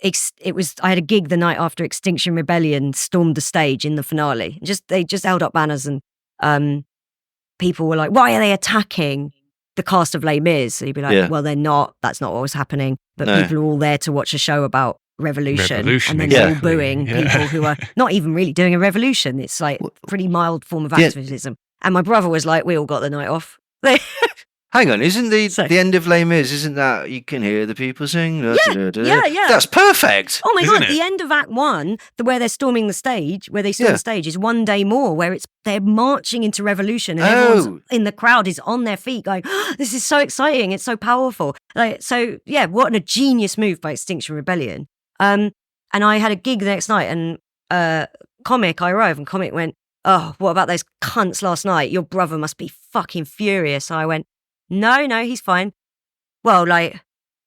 it was, I had a gig the night after Extinction Rebellion stormed the stage in the finale. They just held up banners and people were like, why are they attacking the cast of Les Mis? So you'd be like, well, they're not. That's not what was happening. But people are all there to watch a show about revolution and then they're all booing people who are not even really doing a revolution. It's like a pretty mild form of activism. And my brother was like, we all got the night off. Hang on, isn't the end of Les Mis, isn't that you can hear the people sing? Yeah. That's perfect. Oh my God, the end of Act 1, where they're storming the stage, where they storm the stage, is One Day More, where they're marching into revolution and everyone in the crowd is on their feet going, oh, this is so exciting, it's so powerful. What a genius move by Extinction Rebellion. And I had a gig the next night and I arrived and Comic went, oh, what about those cunts last night? Your brother must be fucking furious. So I went, no, he's fine. Well, like,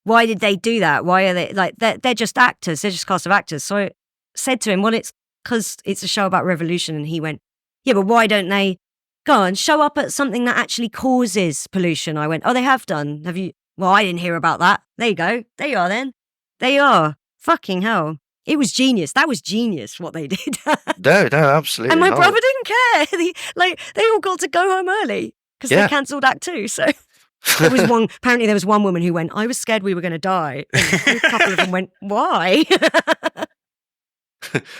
why did they do that? Why are they, like, they're just actors. They're just cast of actors. So I said to him, well, it's because it's a show about revolution. And he went, yeah, but why don't they go and show up at something that actually causes pollution? I went, oh, they have done. Have you? Well, I didn't hear about that. There you go. There you are then. There you are. Fucking hell. It was genius. That was genius what they did. No, absolutely. And my brother didn't care. They all got to go home early because they cancelled Act 2. So apparently there was one woman who went, I was scared we were going to die. And a couple of them went, why?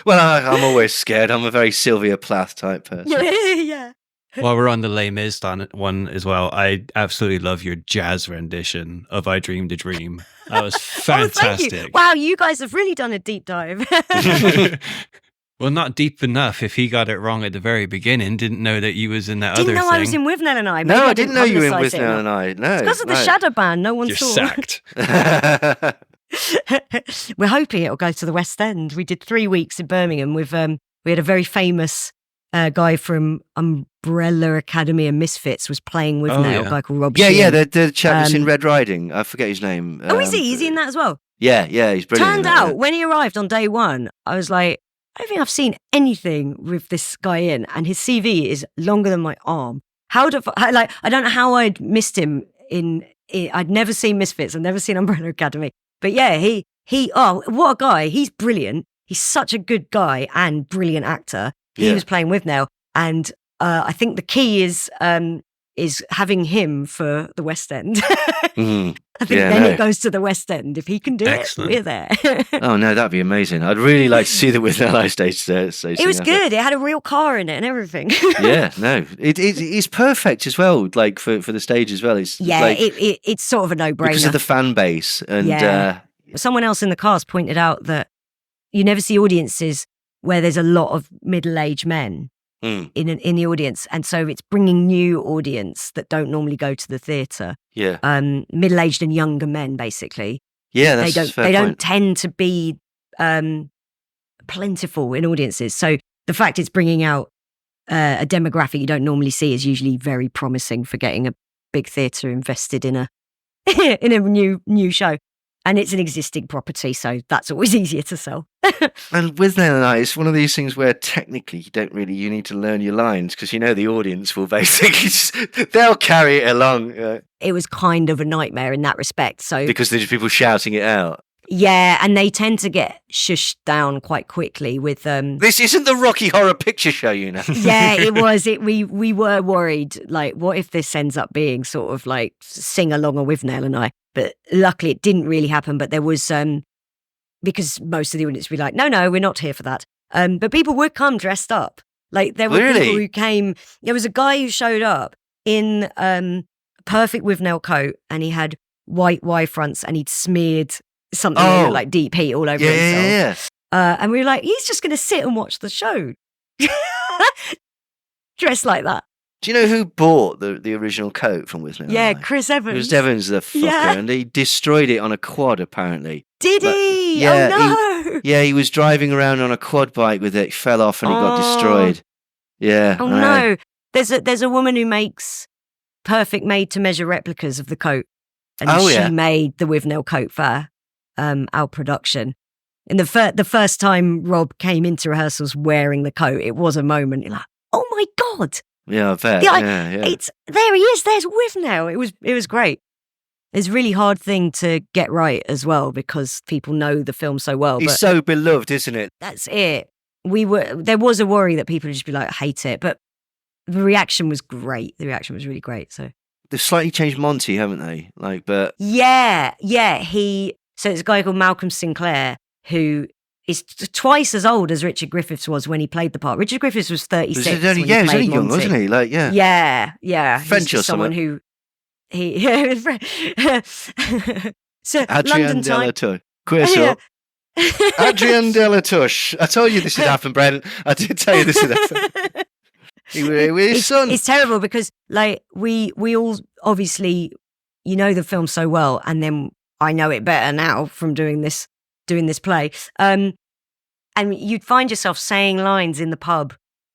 Well, I'm always scared. I'm a very Sylvia Plath type person. Yeah. While we're on the Les Mis one as well, I absolutely love your jazz rendition of I Dreamed a Dream. That was fantastic. Oh, thank you. Wow, you guys have really done a deep dive. Well, not deep enough if he got it wrong at the very beginning, didn't know that you was in that didn't other know thing. I was in With Nell and I. Maybe I didn't know you were in With Nell and I. No. It's because of the shadow ban. No one You're saw. sacked. We're hoping it'll go to the West End. We did 3 weeks in Birmingham with we had a very famous guy from Umbrella Academy and Misfits was playing with a guy called Rob Sheehan. Yeah, the chap that's in Red Riding. I forget his name. Is he? Is he in that as well? Yeah, he's brilliant. Turned out, when he arrived on day one, I was like, I don't think I've seen anything with this guy in, and his CV is longer than my arm. I don't know how I'd missed him I'd never seen Misfits, I'd never seen Umbrella Academy. But yeah, what a guy. He's brilliant. He's such a good guy and brilliant actor. He was playing with Nell, and I think the key is having him for the West End. I think it goes to the West End. If he can do it, we're there. Oh no, that'd be amazing. I'd really like to see the With Nell stage. It was good. It had a real car in it and everything. Yeah, no, it's perfect as well. Like for the stage as well. It's sort of a no-brainer because of the fan base. And someone else in the cast pointed out that you never see audiences where there's a lot of middle-aged men in the audience, and so it's bringing new audience that don't normally go to the theatre. Yeah, middle-aged and younger men, basically. Yeah, that's they don't tend to be plentiful in audiences. So the fact it's bringing out a demographic you don't normally see is usually very promising for getting a big theatre invested in a in a new show. And it's an existing property, so that's always easier to sell. And With Nell and I, it's one of these things where technically you need to learn your lines because the audience will basically they'll carry it along. It was kind of a nightmare in that respect. So because there's people shouting it out. Yeah, and they tend to get shushed down quite quickly with This isn't the Rocky Horror Picture Show, Yeah, it was. We were worried, like, what if this ends up being sort of like sing along with Nell and I? But luckily it didn't really happen. But there was because most of the audience would be like, no, we're not here for that. But people would come dressed up. Like there were people who came. There was a guy who showed up in perfect With Nell coat, and he had white Y-fronts, and he'd smeared something like deep heat all over himself. Yeah. And we were like, he's just going to sit and watch the show. Dressed like that. Do you know who bought the original coat from With Nell? Yeah, Chris Evans. Chris Evans, the fucker, and he destroyed it on a quad, apparently. Did he? Yeah, oh, no. He was driving around on a quad bike with it, fell off, and it got destroyed. Yeah. Oh no, there's a woman who makes perfect made-to-measure replicas of the coat, and she made the Withnail coat for our production. And the first time Rob came into rehearsals wearing the coat, it was a moment. You're like, oh my God. Yeah, I bet. Yeah. It's there he is. There's Withnail. It was great. It's a really hard thing to get right as well because people know the film so well. He's so beloved, isn't it? That's it. There was a worry that people would just be like, hate it, but the reaction was great. The reaction was really great. So they've slightly changed Monty, haven't they? Yeah. So it's a guy called Malcolm Sinclair who is twice as old as Richard Griffiths was when he played the part. Richard Griffiths was 36. He was only young, wasn't he? Yeah. French or someone something. So Adrian Delatouche. Adrian Delatouche. I told you this would happen, Brendan. I did tell you this would happen. His son. It's terrible because we all obviously the film so well, and then I know it better now from doing this play. And you'd find yourself saying lines in the pub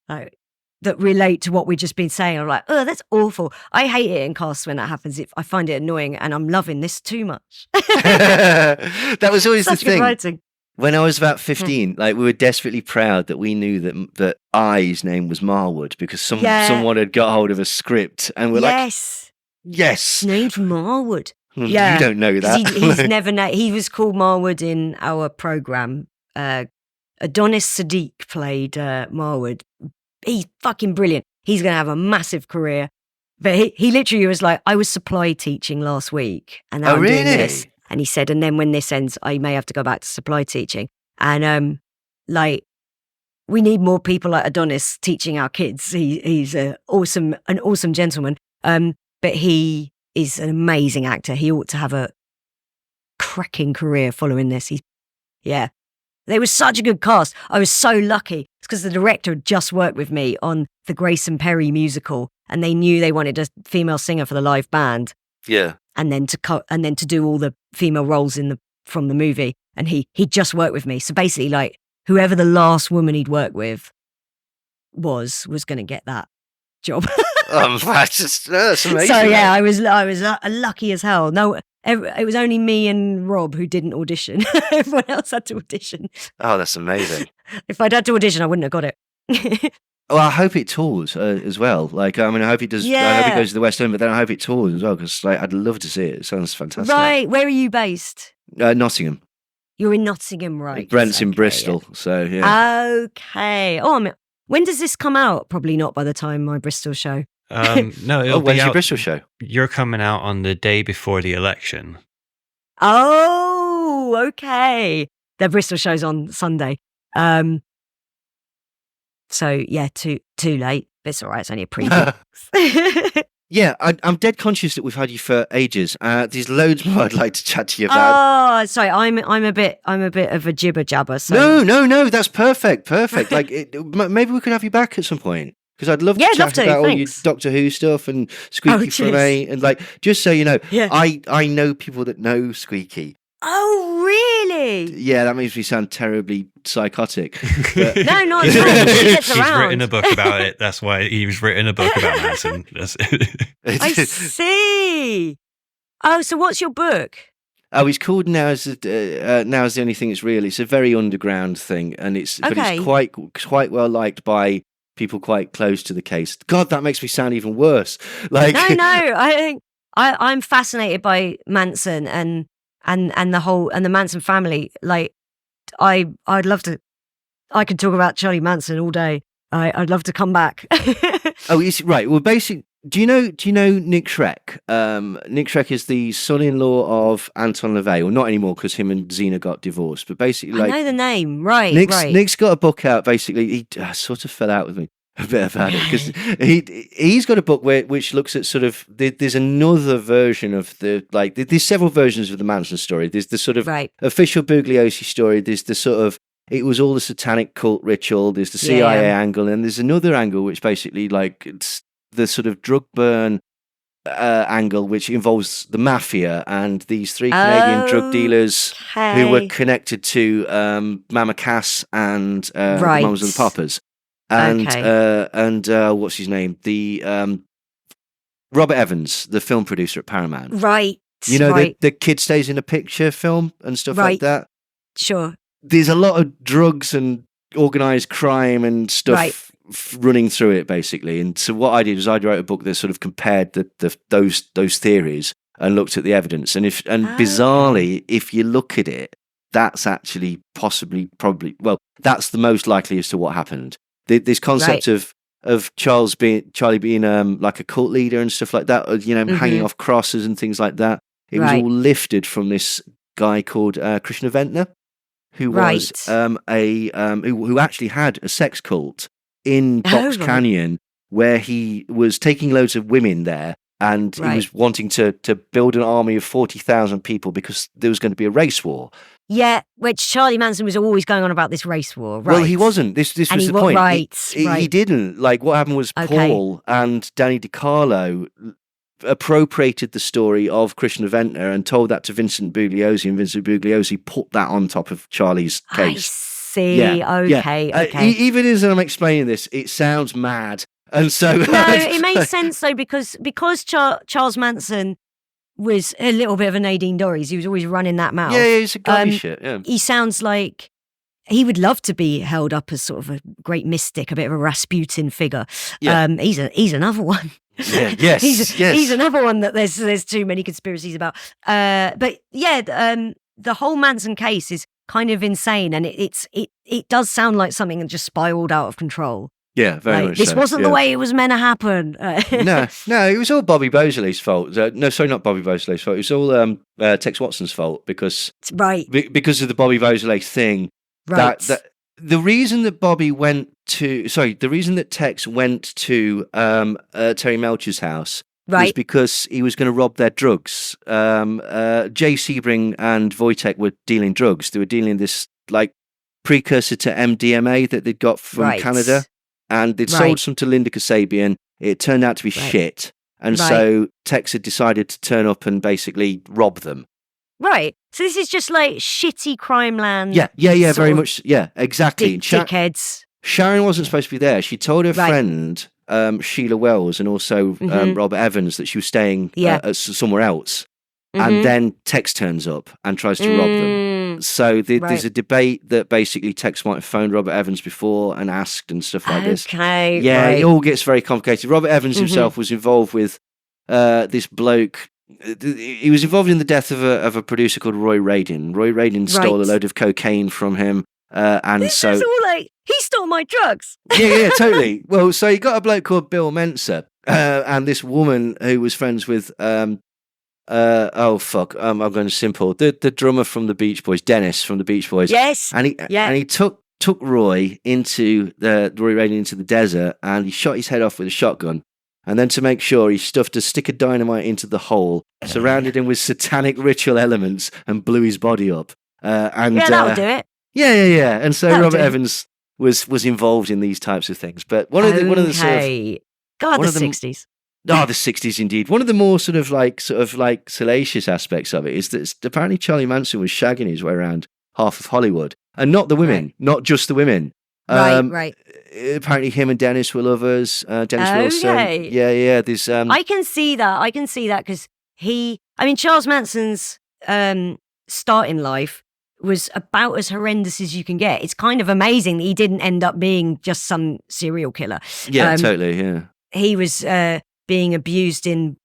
that relate to what we've just been saying. I'm like, oh, that's awful. I hate it in casts when that happens. I find it annoying, and I'm loving this too much. That was always Such the thing. Good writing. When I was about 15, we were desperately proud that we knew that I's name was Marwood because someone had got hold of a script, and we're yes, named Marwood. Yeah, you don't know that. He's never. He was called Marwood in our program. Adonis Sadiq played Marwood. He's fucking brilliant. He's going to have a massive career. But he literally was like, I was supply teaching last week, and now I'm doing this. And he said, and then when this ends, I may have to go back to supply teaching. And we need more people like Adonis teaching our kids. He's an awesome gentleman. But he is an amazing actor. He ought to have a cracking career following this. They were such a good cast. I was so lucky. It's because the director had just worked with me on the Grace and Perry musical, and they knew they wanted a female singer for the live band. Yeah. And then to do all the female roles from the movie. And he just worked with me. So basically, whoever the last woman he'd worked with was going to get that job. That's amazing. So yeah, I was lucky as hell. No, it was only me and Rob who didn't audition. Everyone else had to audition. Oh, that's amazing. If I'd had to audition, I wouldn't have got it. Well, I hope it tours as well. I hope it does. Yeah. I hope it goes to the West End, but then I hope it tours as well because I'd love to see it. It sounds fantastic. Right, where are you based? Nottingham. You're in Nottingham, right? Brent's in Bristol, so yeah. Okay. Oh, when does this come out? Probably not by the time my Bristol show. No, it'll be when's out. Your Bristol show? You're coming out on the day before the election. Oh, okay. The Bristol show's on Sunday. So yeah, too late. It's all right. It's only a preview. Yeah, I'm dead conscious that we've had you for ages. There's loads more I'd like to chat to you about. Oh, sorry. I'm a bit of a jibber jabber. So. No. That's perfect. Maybe we could have you back at some point. Because I'd love to chat about all your Doctor Who stuff and Squeaky from A. And just so you know, I know people that know Squeaky. Oh, really? Yeah, that makes me sound terribly psychotic. But... No, not at all. He's written a book about it. That's why he's written a book about Manson. I see. Oh, so what's your book? Oh, it's called Now is the Only Thing That's Real. It's a very underground thing, and but it's quite well liked by people quite close to the case. God, that makes me sound even worse. No. I think I'm fascinated by Manson and the Manson family. I'd love to. I could talk about Charlie Manson all day. I'd love to come back. Oh, right. Well, basically, do you know Nick Schreck? Nick Schreck is the son-in-law of Anton LaVey. Well, not anymore because him and Xena got divorced. But basically, I know the name. Right. Nick's got a book out. Basically, he sort of fell out with me a bit about it because he's got a book which looks at sort of there's another version of there's several versions of the Manson story. There's the sort of official Bugliosi story. There's the sort of it was all the satanic cult ritual. There's the CIA angle, and there's another angle which basically it's the sort of drug burn angle, which involves the mafia and these three Canadian drug dealers who were connected to Mama Cass and the Mamas and the Papas. and what's his name? The Robert Evans, the film producer at Paramount. Right. You know, the kid stays in a picture film and stuff like that. Sure. There's a lot of drugs and organized crime and stuff running through it, basically. And so what I did was I wrote a book that sort of compared those theories and looked at the evidence. And bizarrely, if you look at it, that's actually probably that's the most likely as to what happened. This concept of Charlie being like a cult leader and stuff like that, you know, hanging off crosses and things like that. It was all lifted from this guy called Krishna Ventnor, who was who actually had a sex cult in Box Canyon, where he was taking loads of women there, and he was wanting to build an army of 40,000 people because there was going to be a race war. Yeah, which Charlie Manson was always going on about this race war, right? Well, he wasn't. This was the point. He didn't. Like, what happened was Paul and Danny DiCarlo appropriated the story of Krishna Ventnor and told that to Vincent Bugliosi, and Vincent Bugliosi put that on top of Charlie's case. I see. Okay. Even as I'm explaining this, it sounds mad. And so no, it makes sense though, because Charles Manson was a little bit of a Nadine Dorries. He was always running that mouth. Yeah, he's a gummy shit. Yeah. He sounds like he would love to be held up as sort of a great mystic, a bit of a Rasputin figure. Yeah. He's another one. Yeah, yes, he's another one that there's too many conspiracies about. But yeah, the whole Manson case is kind of insane, and it does sound like something that just spiraled out of control. Yeah, very much. This wasn't the way it was meant to happen. No, it was all Bobby Bosley's fault. No, sorry, not Bobby Bosley's fault. It was all Tex Watson's fault because of the Bobby Bosley thing. Right. That the reason that Tex went to Terry Melcher's house was because he was going to rob their drugs. Jay Sebring and Wojtek were dealing drugs. They were dealing this like precursor to MDMA that they'd got from Canada. And they'd sold some to Linda Kasabian. It turned out to be shit. And so Tex had decided to turn up and basically rob them. Right. So this is just like shitty crime land. Yeah, very much. Yeah, exactly. Dickheads. Sharon wasn't supposed to be there. She told her friend, Sheila Wells, and also Robert Evans, that she was staying somewhere else. And then Tex turns up and tries to rob them. So there's a debate that basically Tex might have phoned Robert Evans before and asked and stuff like this. Okay. Yeah, it all gets very complicated. Robert Evans himself was involved with this bloke. He was involved in the death of a producer called Roy Radin. Roy Radin stole a load of cocaine from him. And this is all like, he stole my drugs. Yeah, totally. Well, so you got a bloke called Bill Mensa and this woman who was friends with... I'm going simple. The drummer from the Beach Boys, Dennis from the Beach Boys. Yes. And he took Roy into the desert, and he shot his head off with a shotgun. And then to make sure, he stuffed a stick of dynamite into the hole, surrounded him with satanic ritual elements, and blew his body up. That'll do it. Yeah. And so Robert Evans was involved in these types of things. But one of the sort of the 60s. Oh, the 60s indeed. One of the more sort of like salacious aspects of it is that apparently Charlie Manson was shagging his way around half of Hollywood, and not the women, not just the women. Right. Apparently, him and Dennis were lovers. Dennis Wilson. Yeah. There's. I can see that because Charles Manson's start in life was about as horrendous as you can get. It's kind of amazing that he didn't end up being just some serial killer. Yeah, totally. Yeah. He was being abused in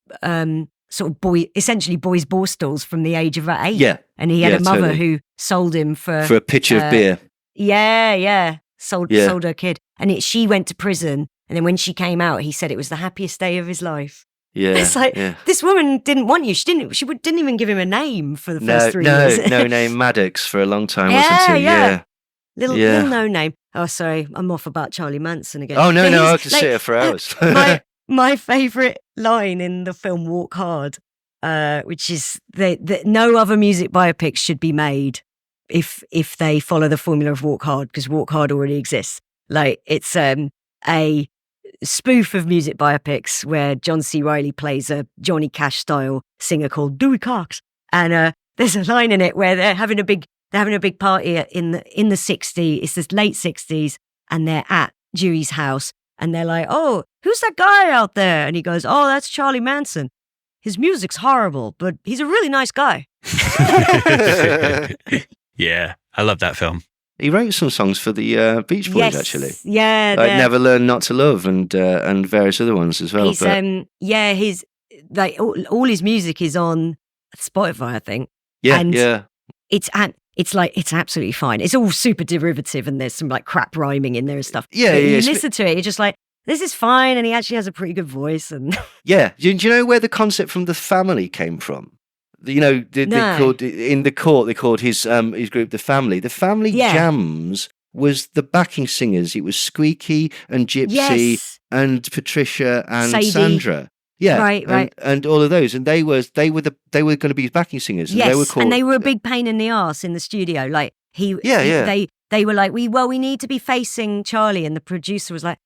sort of essentially boys' borstalls from the age of about 8. Yeah. And he had a mother who sold him for a pitcher of beer. Yeah. Sold her kid. And she went to prison. And then when she came out, he said it was the happiest day of his life. Yeah. It's like, this woman didn't want you. She didn't even give him a name for the first 3 years. No name. Maddox for a long time, wasn't he? Yeah. Little no name. Oh, sorry. I'm off about Charlie Manson again. Oh, no. I could sit here for hours. My favourite line in the film Walk Hard, which is that no other music biopics should be made if they follow the formula of Walk Hard, because Walk Hard already exists. Like, it's a spoof of music biopics where John C. Reilly plays a Johnny Cash style singer called Dewey Cox, and there's a line in it where they're having a big party in the 60s. It's the late 60s, and they're at Dewey's house, and they're like, "Oh, who's that guy out there?" And he goes, "Oh, that's Charlie Manson. His music's horrible, but he's a really nice guy." Yeah, I love that film. He wrote some songs for the Beach Boys, actually. Yeah, like "Never Learn Not to Love" and various other ones as well. He's, his like all his music is on Spotify, I think. Yeah, and yeah. It's absolutely fine. It's all super derivative, and there's some like crap rhyming in there and stuff. Yeah, but yeah. You listen to it, you're just like, this is fine, and he actually has a pretty good voice. And yeah, do you know where the concept from The Family came from? You know, they called in the court. They called his group The Family. The Family Jams was the backing singers. It was Squeaky and Gypsy and Patricia and Sadie. Sandra. Yeah, right, and all of those, and they were going to be his backing singers. And yes, they were called, and they were a big pain in the arse in the studio. Like they were like, we need to be facing Charlie, and the producer was like,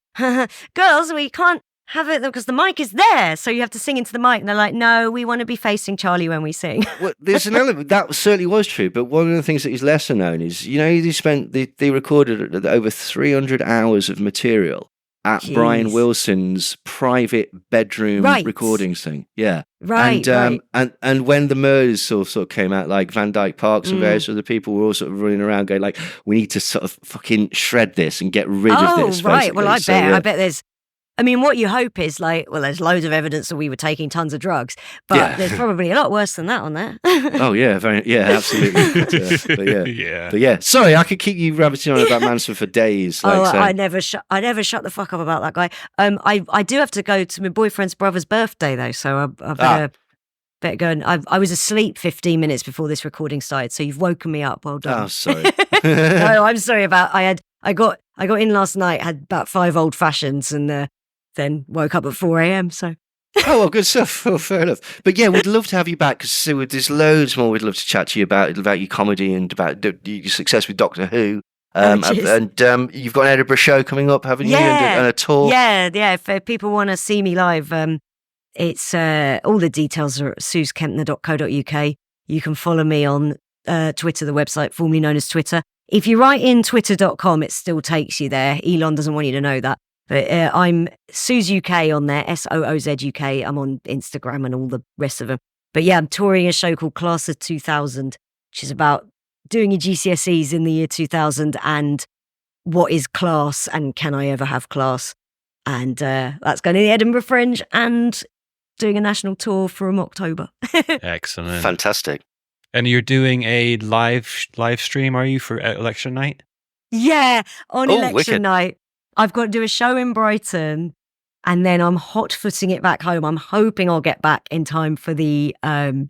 girls, we can't have it because the mic is there, so you have to sing into the mic. And they're like, no, we want to be facing Charlie when we sing. Well, there's an element that certainly was true, but one of the things that is lesser known is, you know, they recorded over 300 hours of material at Brian Wilson's private bedroom recordings thing. Yeah. Right. And when the murders sort of came out, like Van Dyke Parks and various other people were all sort of running around going like, we need to sort of fucking shred this and get rid of this. Right. Basically. Well, I bet there's, I mean, what you hope is like, well, there's loads of evidence that we were taking tons of drugs, but there's probably a lot worse than that on there. Oh yeah, absolutely. But yeah. Sorry, I could keep you rabbiting on about Manson for days. I never shut the fuck up about that guy. I do have to go to my boyfriend's brother's birthday though, so I better go. And I was asleep 15 minutes before this recording started, so you've woken me up. Well done. Oh, sorry. No, I'm sorry about. I got in last night, had about 5 old fashions, and then woke up at 4 a.m. So. Oh, well, good stuff. Well, fair enough. But yeah, we'd love to have you back because there's loads more we'd love to chat to you about your comedy and about your success with Doctor Who. And you've got an Edinburgh show coming up, haven't you? And a tour. Yeah. If people want to see me live, it's all the details are at soozkempner.co.uk. You can follow me on Twitter, the website formerly known as Twitter. If you write in twitter.com, it still takes you there. Elon doesn't want you to know that. But I'm Sooz UK on there, SOOZ UK. I'm on Instagram and all the rest of them. But yeah, I'm touring a show called Class of 2000, which is about doing your GCSEs in the year 2000 and what is class and can I ever have class. And that's going to the Edinburgh Fringe and doing a national tour from October. Excellent. Fantastic. And you're doing a live stream, are you, for election night? Yeah, on election wicked. night. I've got to do a show in Brighton and then I'm hot-footing it back home. I'm hoping I'll get back in time for the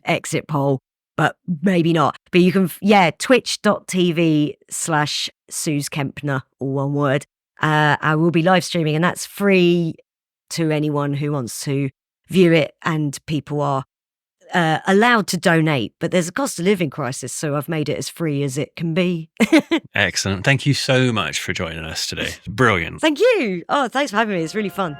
exit poll, but maybe not. But you can, twitch.tv/Sooz Kempner, all one word. I will be live streaming and that's free to anyone who wants to view it, and people are allowed to donate, but there's a cost of living crisis, so I've made it as free as it can be. Excellent. Thank you so much for joining us today. Brilliant. Thank you. Oh, thanks for having me. It's really fun.